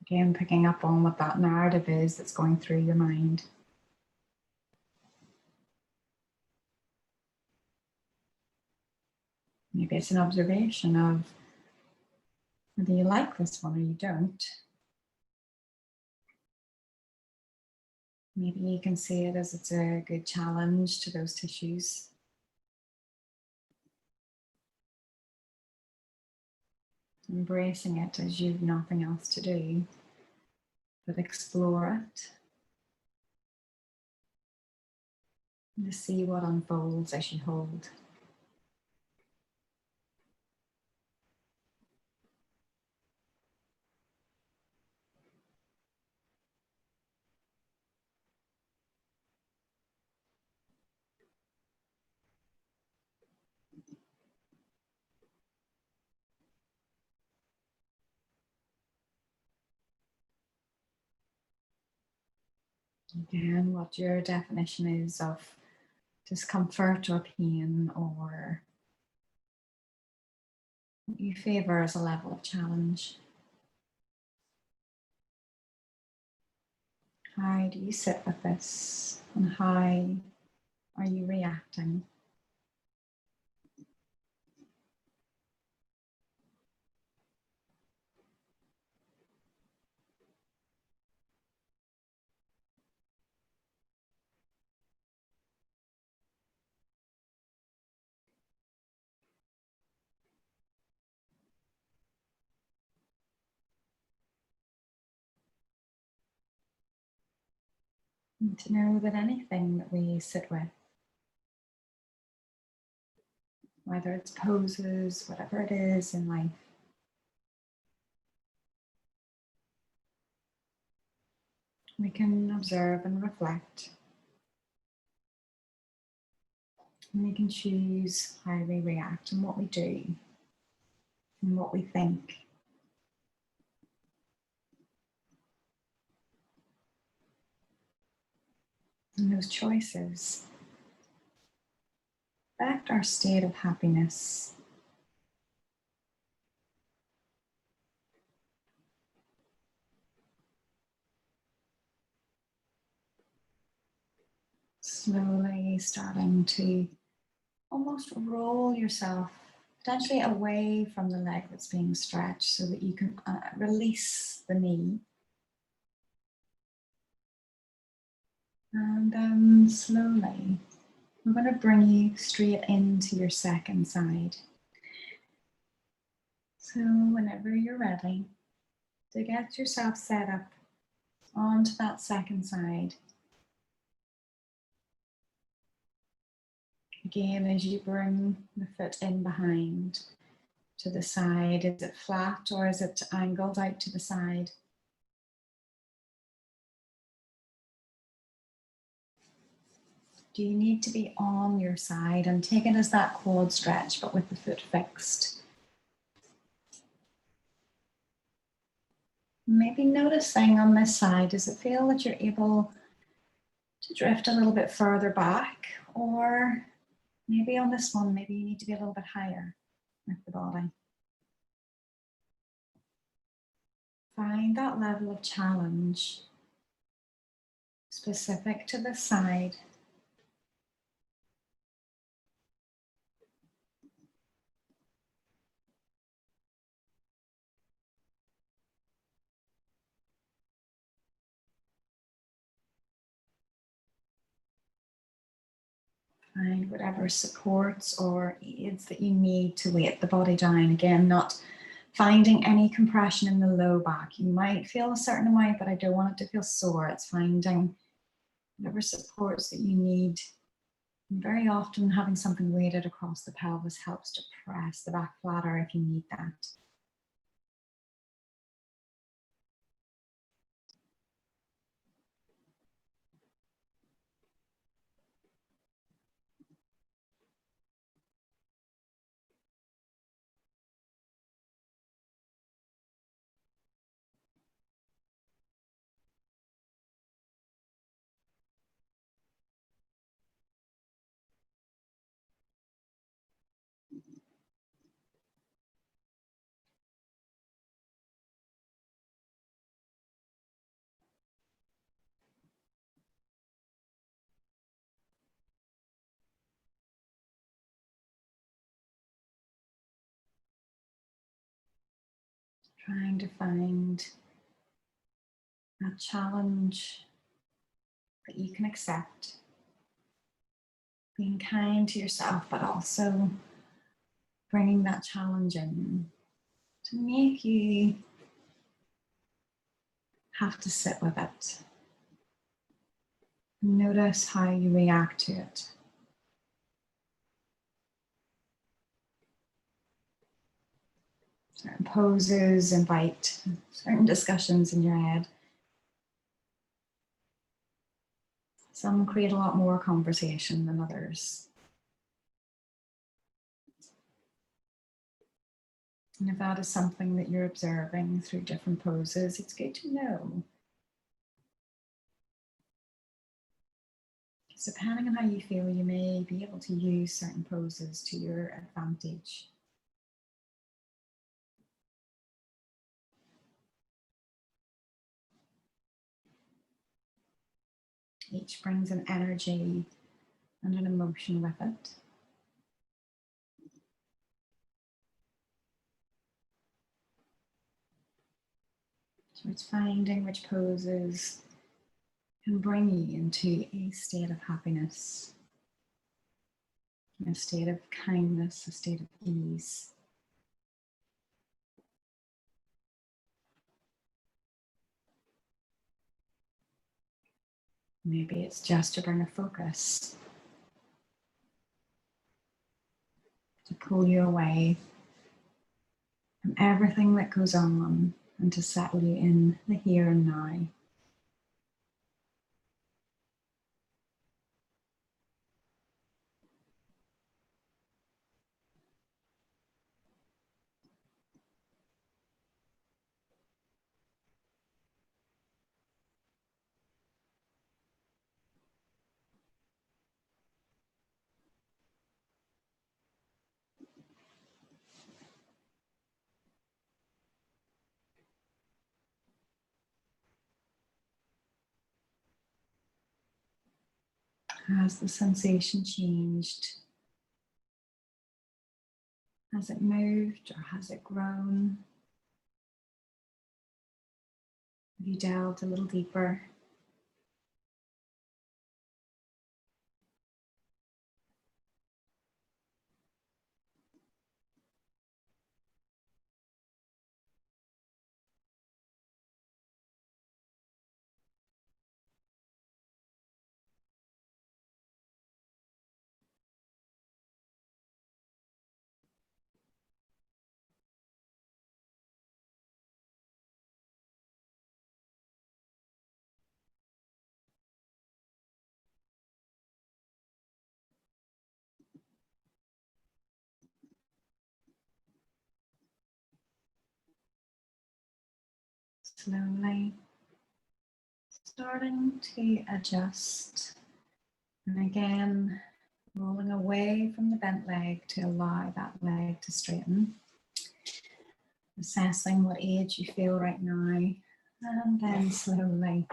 Again, picking up on what that narrative is that's going through your mind. Maybe it's an observation of whether you like this one or you don't. Maybe you can see it as it's a good challenge to those tissues. Embracing it as you've nothing else to do, but explore it. And to see what unfolds as you hold. Again, what your definition is of discomfort or pain, or what you favor as a level of challenge. How do you sit with this, and how are you reacting? And to know that anything that we sit with, whether it's poses, whatever it is in life, we can observe and reflect. And we can choose how we react and what we do and what we think. And those choices affect our state of happiness. Slowly starting to almost roll yourself potentially away from the leg that's being stretched so that you can release the knee. And then slowly, I'm going to bring you straight into your second side. So whenever you're ready to get yourself set up onto that second side. Again, as you bring the foot in behind to the side, is it flat or is it angled out to the side? Do you need to be on your side? And take it as that quad stretch, but with the foot fixed. Maybe noticing on this side, does it feel that you're able to drift a little bit further back? Or maybe on this one, maybe you need to be a little bit higher with the body. Find that level of challenge specific to the side. Find whatever supports or aids that you need to weight the body down. Again, not finding any compression in the low back. You might feel a certain amount, but I don't want it to feel sore. It's finding whatever supports that you need. And very often having something weighted across the pelvis helps to press the back flatter if you need that. Trying to find a challenge that you can accept. Being kind to yourself, but also bringing that challenge in to make you have to sit with it. Notice how you react to it. Certain poses invite certain discussions in your head. Some create a lot more conversation than others. And if that is something that you're observing through different poses, it's good to know. Because depending on how you feel, you may be able to use certain poses to your advantage. Each brings an energy and an emotion with it. So it's finding which poses can bring you into a state of happiness, a state of kindness, a state of ease. Maybe it's just to bring a focus, to pull you away from everything that goes on and to settle you in the here and now. Has the sensation changed? Has it moved or has it grown? Have you delved a little deeper? Slowly starting to adjust, and again rolling away from the bent leg to allow that leg to straighten. Assessing what age you feel right now, and then slowly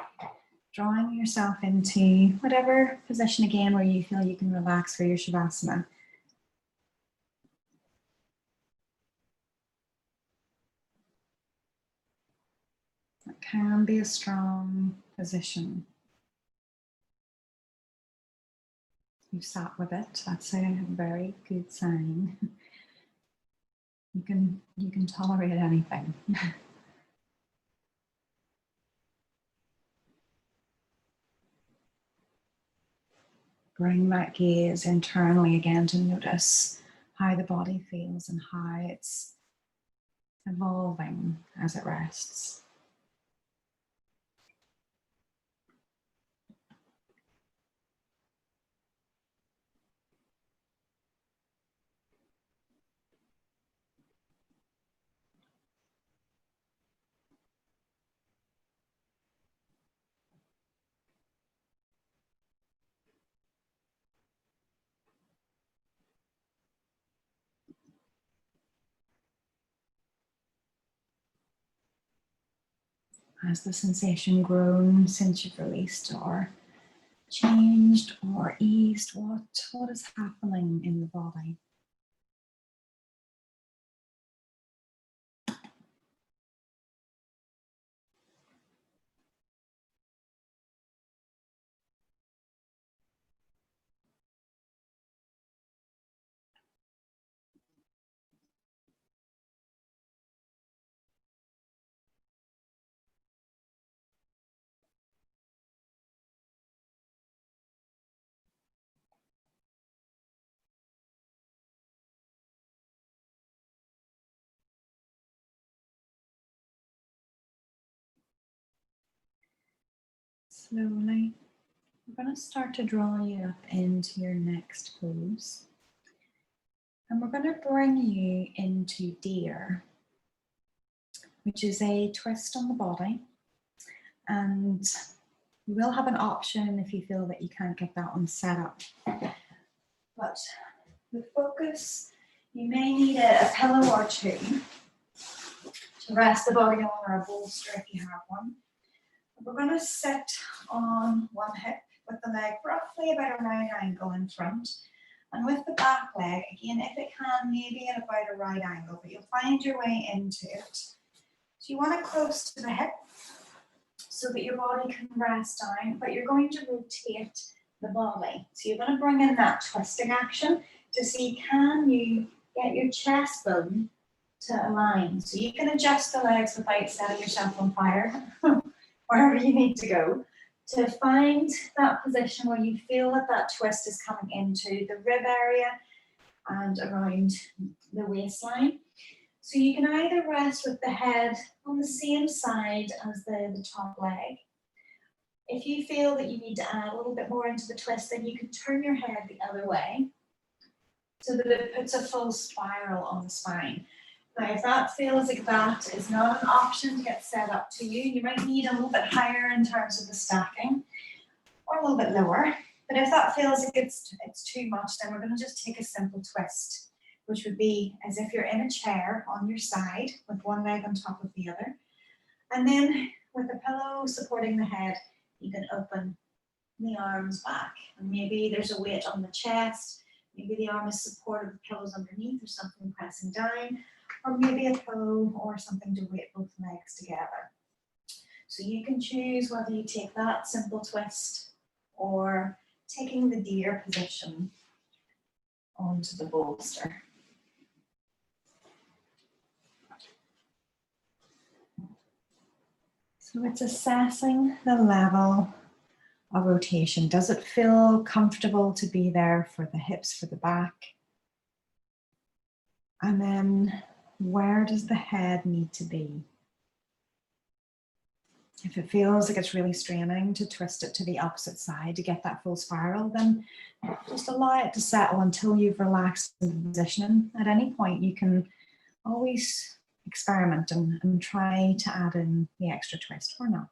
drawing yourself into whatever position again where you feel you can relax for your Shavasana. It can be a strong position. You've sat with it, that's a very good sign. You can tolerate anything. Bring that gaze internally again to notice how the body feels and how it's evolving as it rests. Has the sensation grown since you've released, or changed or eased? What is happening in the body? Slowly, we're going to start to draw you up into your next pose. And we're going to bring you into deer, which is a twist on the body. And you will have an option if you feel that you can't get that one set up. But the focus, you may need a pillow or two to rest the body on, or a bolster if you have one. We're going to sit on one hip with the leg roughly about a right angle in front. And with the back leg, again, if it can, maybe at about a right angle, but you'll find your way into it. So you want it close to the hip so that your body can rest down, but you're going to rotate the body. So you're going to bring in that twisting action to see, can you get your chest bone to align? So you can adjust the legs without setting yourself on fire, wherever you need to go, to find that position where you feel that that twist is coming into the rib area and around the waistline. So you can either rest with the head on the same side as the top leg. If you feel that you need to add a little bit more into the twist, then you can turn your head the other way so that it puts a full spiral on the spine. Now, if that feels like that is not an option to get set up to you, you might need a little bit higher in terms of the stacking, or a little bit lower. But if that feels like it's too much, then we're going to just take a simple twist, which would be as if you're in a chair on your side with one leg on top of the other. And then with the pillow supporting the head, you can open the arms back. And maybe there's a weight on the chest. Maybe the arm is supported with pillows underneath or something pressing down. Or maybe a pillow or something to weight both legs together. So you can choose whether you take that simple twist or taking the deer position onto the bolster. So it's assessing the level of rotation. Does it feel comfortable to be there for the hips, for the back? And then where does the head need to be? If it feels like it's really straining to twist it to the opposite side to get that full spiral, then just allow it to settle until you've relaxed the positioning. At any point, you can always experiment and try to add in the extra twist or not.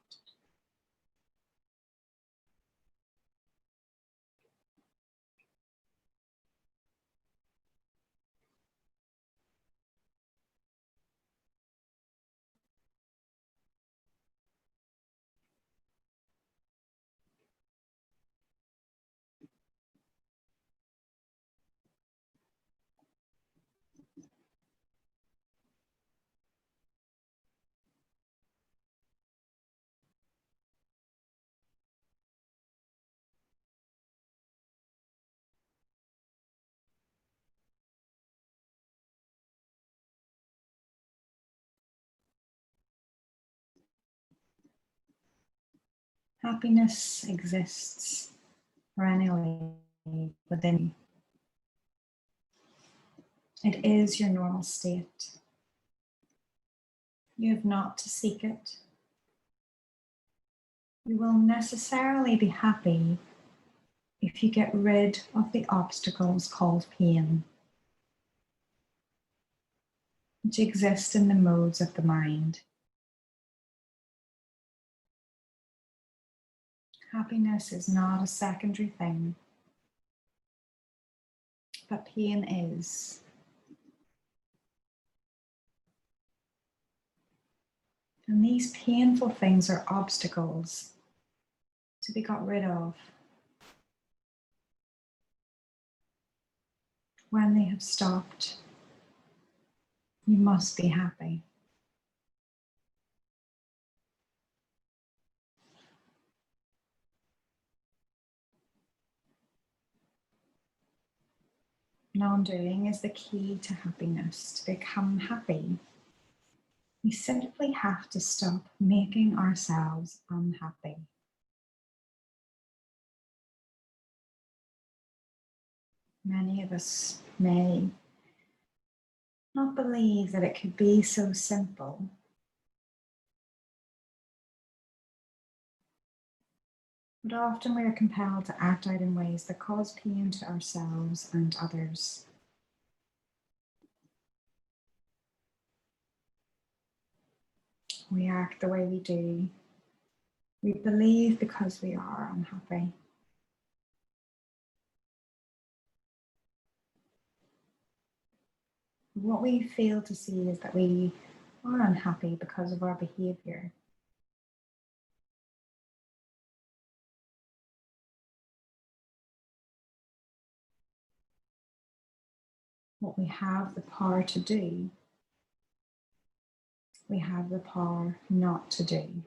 Happiness exists perennially within you. It is your normal state. You have not to seek it. You will necessarily be happy if you get rid of the obstacles called pain, which exist in the modes of the mind. Happiness is not a secondary thing, but pain is. And these painful things are obstacles to be got rid of. When they have stopped, you must be happy. Non-doing is the key to happiness. To become happy, we simply have to stop making ourselves unhappy. Many of us may not believe that it could be so simple. But often we are compelled to act out in ways that cause pain to ourselves and others. We act the way we do. We believe because we are unhappy. What we fail to see is that we are unhappy because of our behavior. What we have the power to do, we have the power not to do.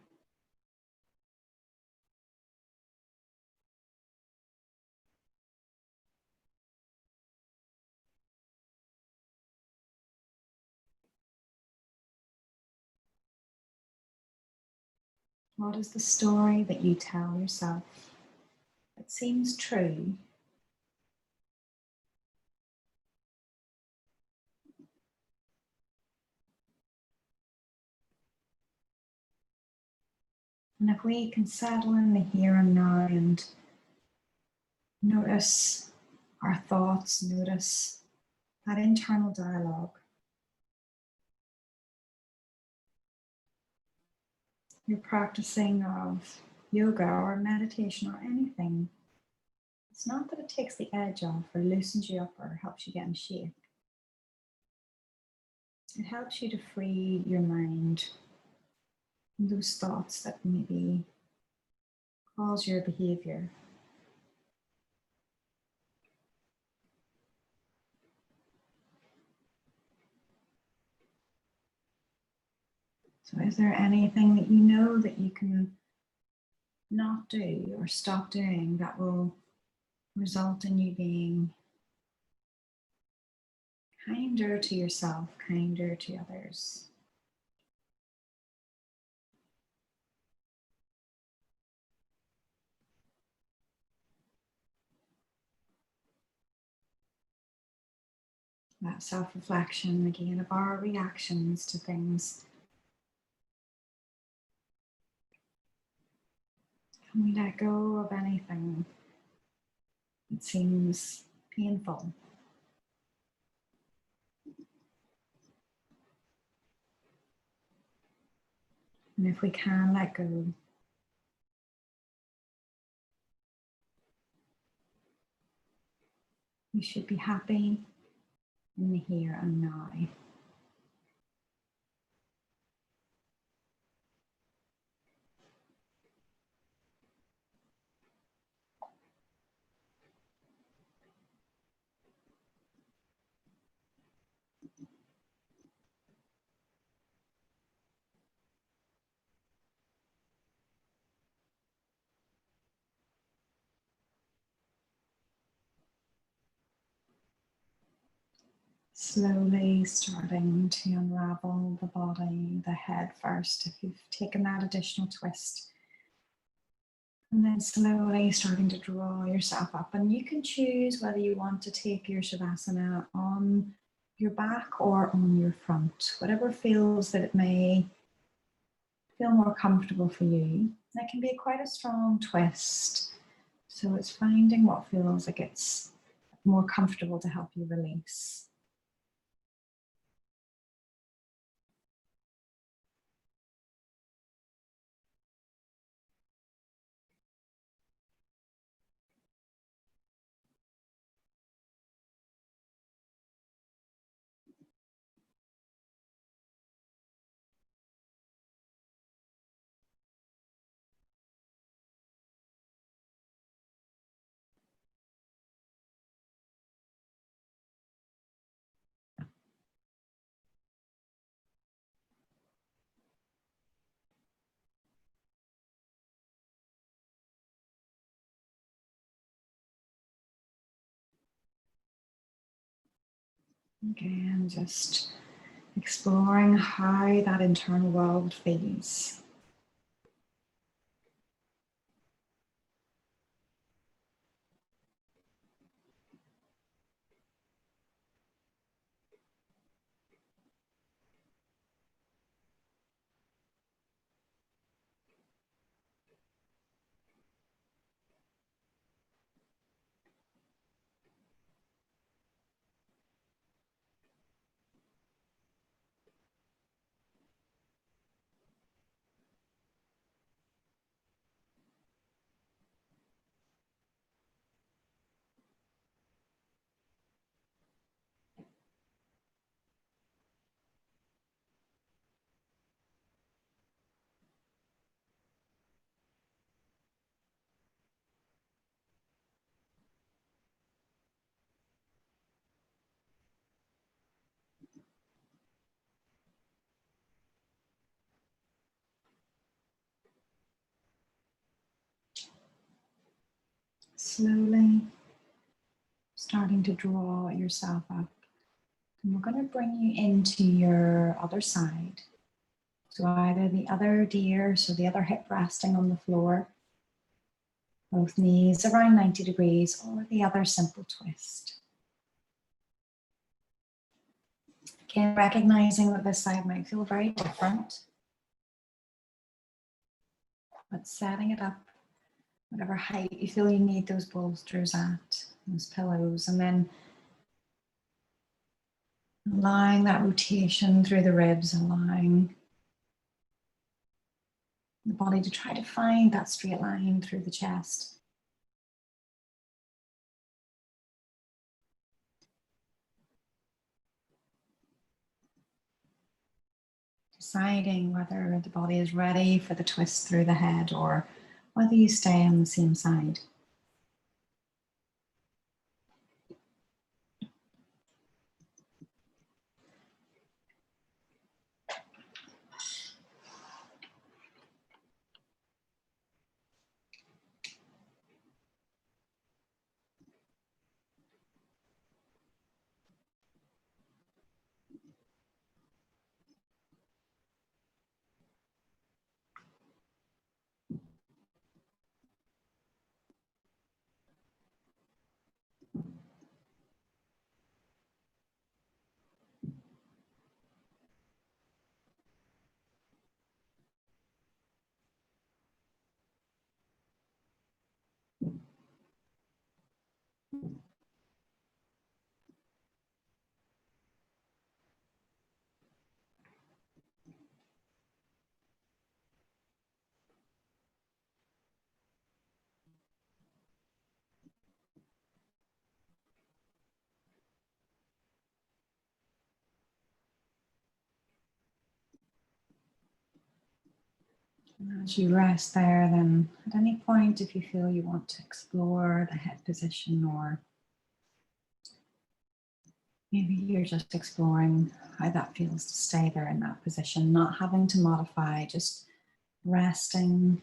What is the story that you tell yourself that seems true? And if we can settle in the here and now and notice our thoughts, notice that internal dialogue, your practicing of yoga or meditation or anything, it's not that it takes the edge off or loosens you up or helps you get in shape. It helps you to free your mind from those thoughts that maybe cause your behavior. So is there anything that you know that you can not do or stop doing that will result in you being kinder to yourself, kinder to others? That self-reflection again of our reactions to things. Can we let go of anything that seems painful? And if we can let go, we should be happy in the here and now. Slowly starting to unravel the body, the head first, if you've taken that additional twist. And then slowly starting to draw yourself up. And you can choose whether you want to take your Shavasana on your back or on your front. Whatever feels that it may feel more comfortable for you. That can be quite a strong twist. So it's finding what feels like it's more comfortable to help you release. Again, just exploring how that internal world feels. Slowly starting to draw yourself up. And we're going to bring you into your other side. So either the other deer, so the other hip resting on the floor, both knees around 90 degrees, or the other simple twist. Again, recognizing that this side might feel very different, but setting it up, whatever height you feel you need those bolsters at, those pillows, and then allowing that rotation through the ribs, allowing the body to try to find that straight line through the chest. Deciding whether the body is ready for the twist through the head or whether you stay on the same side. As you rest there, then at any point, if you feel you want to explore the head position, or maybe you're just exploring how that feels to stay there in that position, not having to modify, just resting.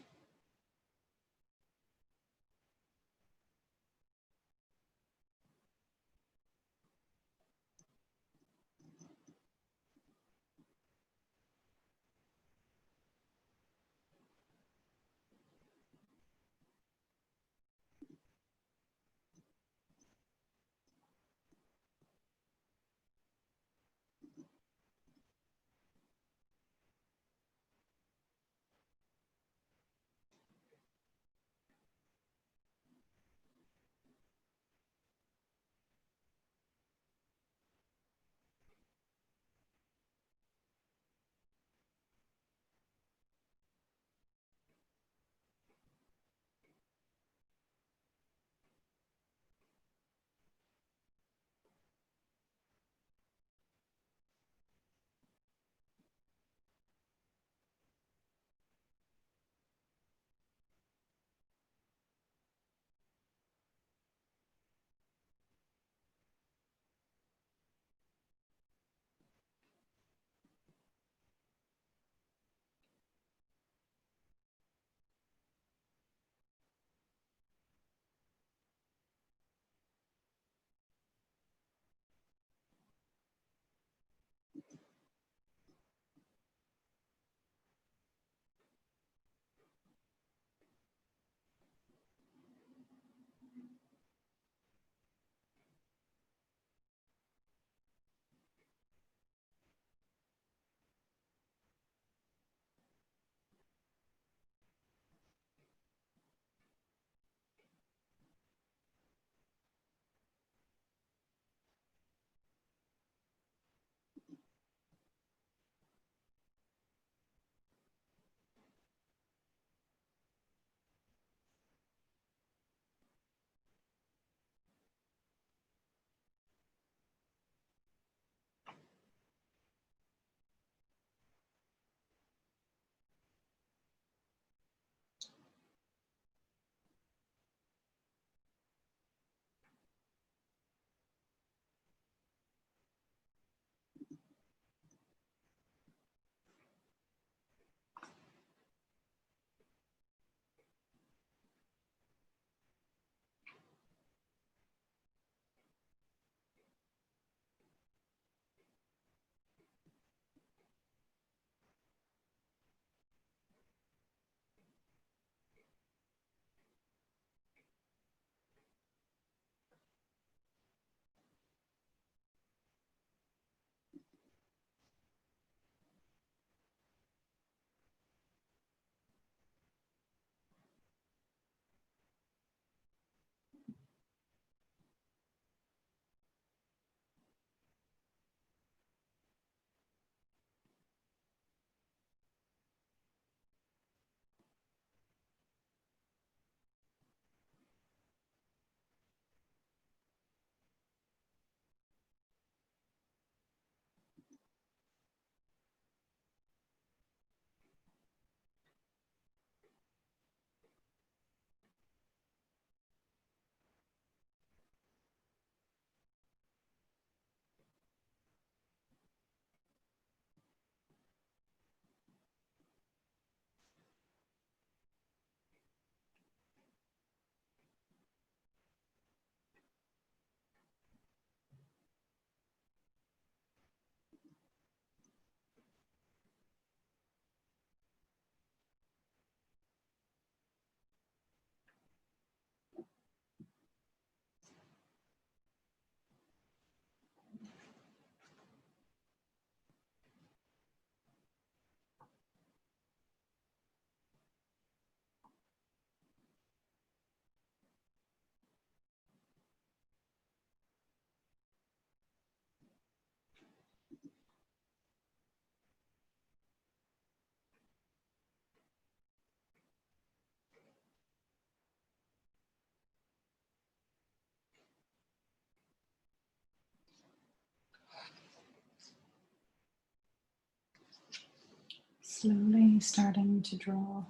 Slowly starting to draw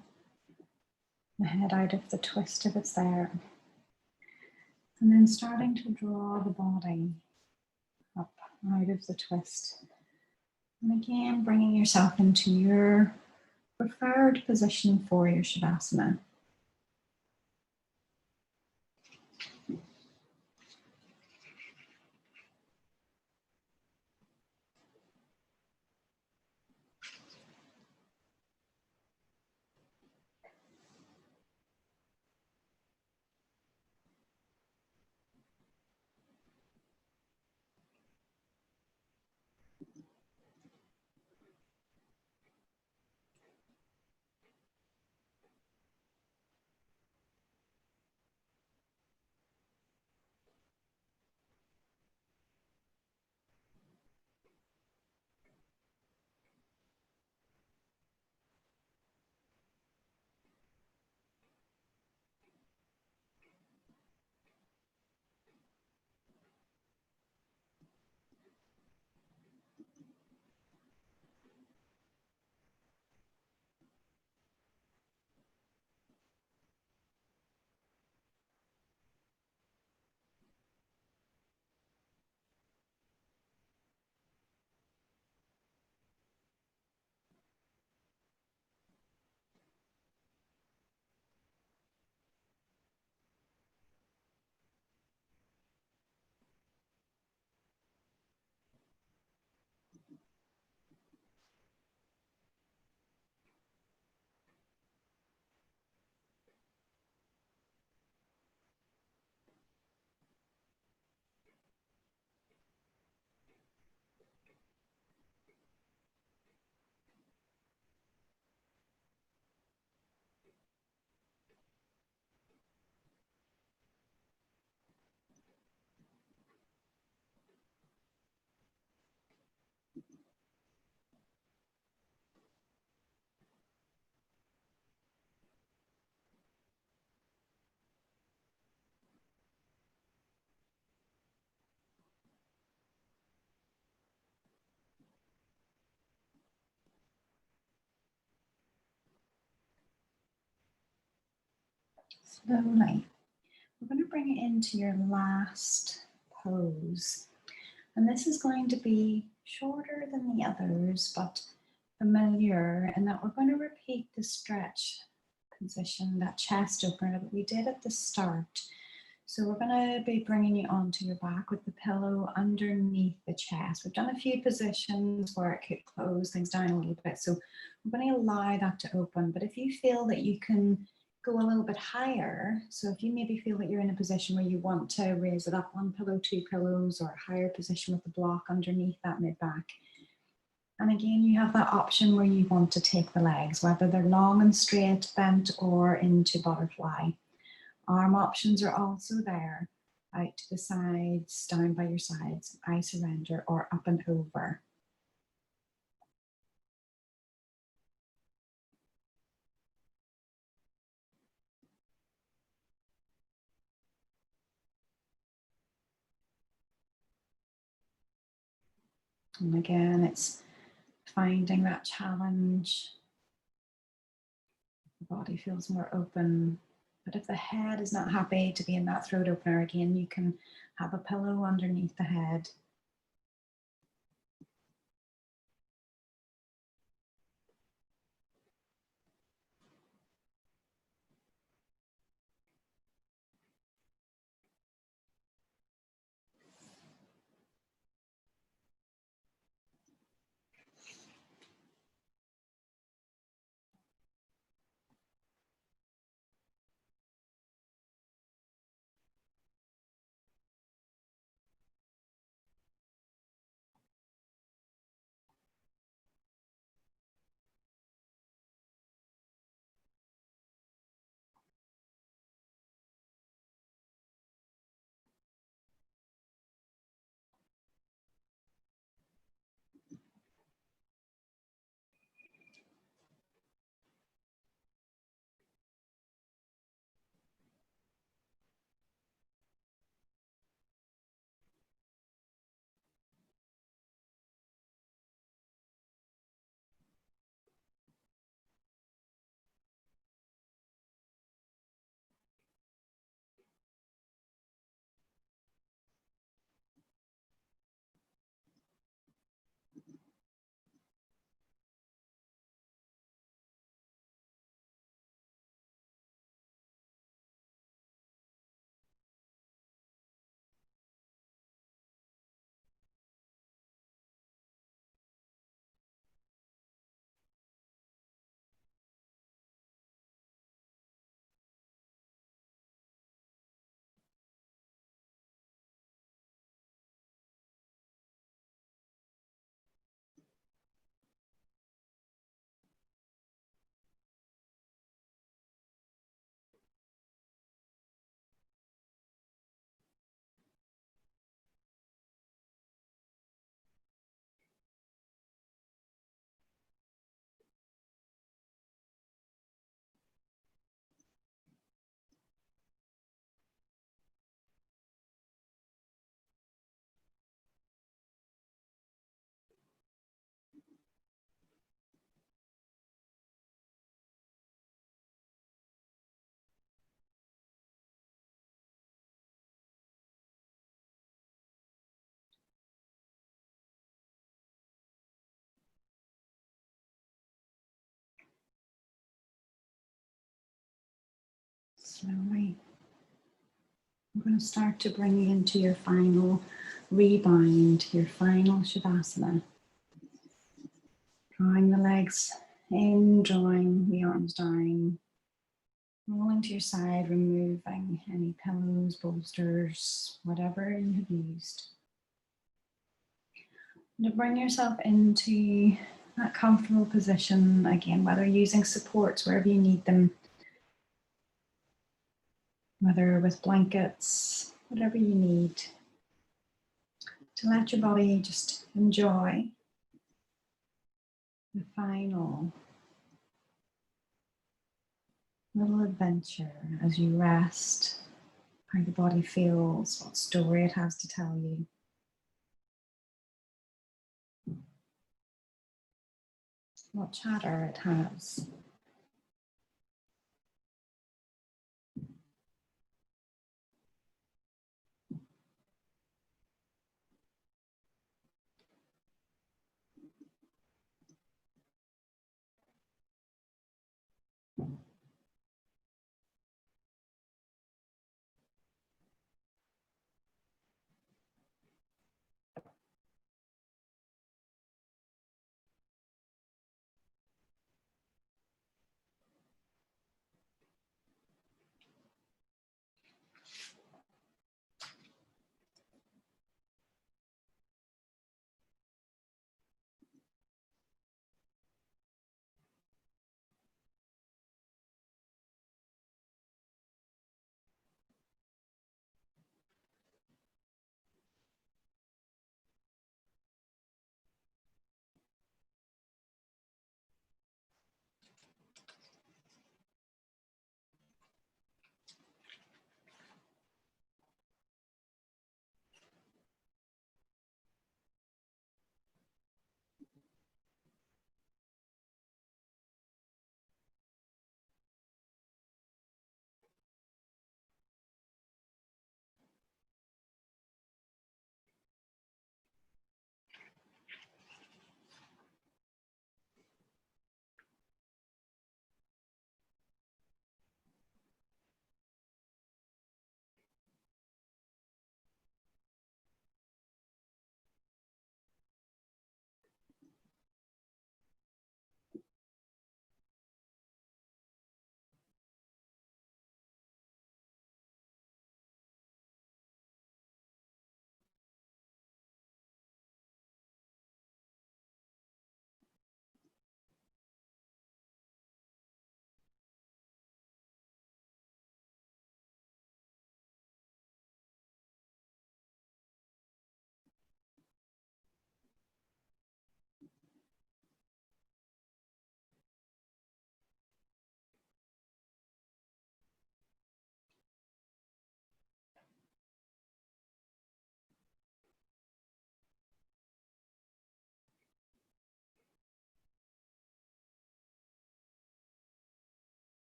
the head out of the twist if it's there. And then starting to draw the body up out of the twist. And again, bringing yourself into your preferred position for your Shavasana. Slowly. We're going to bring it into your last pose. And this is going to be shorter than the others, but familiar, in that we're going to repeat the stretch position, that chest opener that we did at the start. So we're going to be bringing you onto your back with the pillow underneath the chest. We've done a few positions where it could close things down a little bit. So we're going to allow that to open. But if you feel that you can go a little bit higher, so if you maybe feel that you're in a position where you want to raise it up one pillow, two pillows, or a higher position with the block underneath that mid-back. And again, you have that option where you want to take the legs, whether they're long and straight, bent, or into butterfly. Arm options are also there, out to the sides, down by your sides, I surrender, or up and over. And again, it's finding that challenge. The body feels more open. But if the head is not happy to be in that throat opener, again, you can have a pillow underneath the head. Slowly. I'm going to start to bring you into your final rebound, your final Shavasana. Drawing the legs in, drawing the arms down, rolling to your side, removing any pillows, bolsters, whatever you have used. And to bring yourself into that comfortable position again, whether using supports wherever you need them, whether with blankets, whatever you need, to let your body just enjoy the final little adventure as you rest, how the body feels, what story it has to tell you. What chatter it has.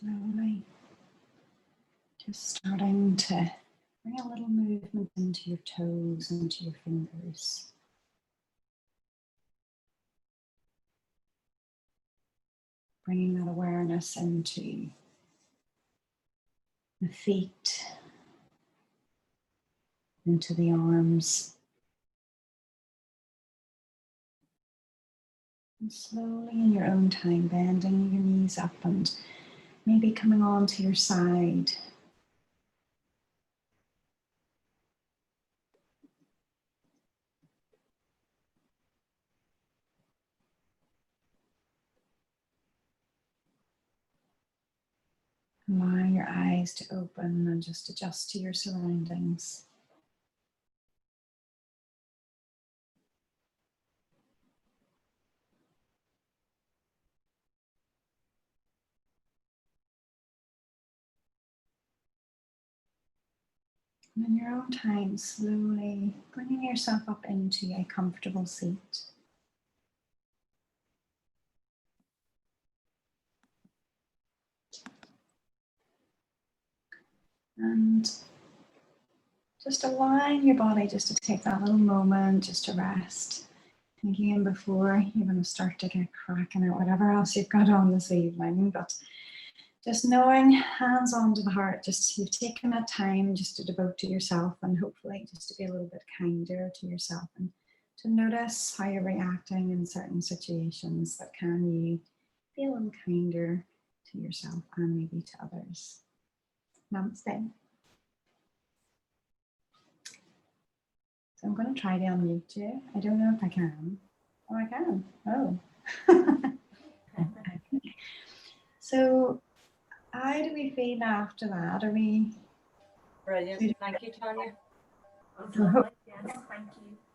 Slowly, just starting to bring a little movement into your toes, into your fingers. Bringing that awareness into the feet, into the arms. And slowly in your own time, bending your knees up and maybe coming on to your side. Allowing your eyes to open and just adjust to your surroundings. And in your own time, slowly bringing yourself up into a comfortable seat. And just allowing your body just to take that little moment just to rest. And again, before you're going to start to get cracking at whatever else you've got on this evening, but just knowing, hands on to the heart, just you've taken that time just to devote to yourself, and hopefully just to be a little bit kinder to yourself and to notice how you're reacting in certain situations. That can you be a little kinder to yourself and maybe to others. Namaste. So I'm going to try to unmute you. I don't know if I can. Oh, I can. Oh. So how do we feel after that? Are we... Brilliant. Thank you, Tanya. So, Yes, thank you.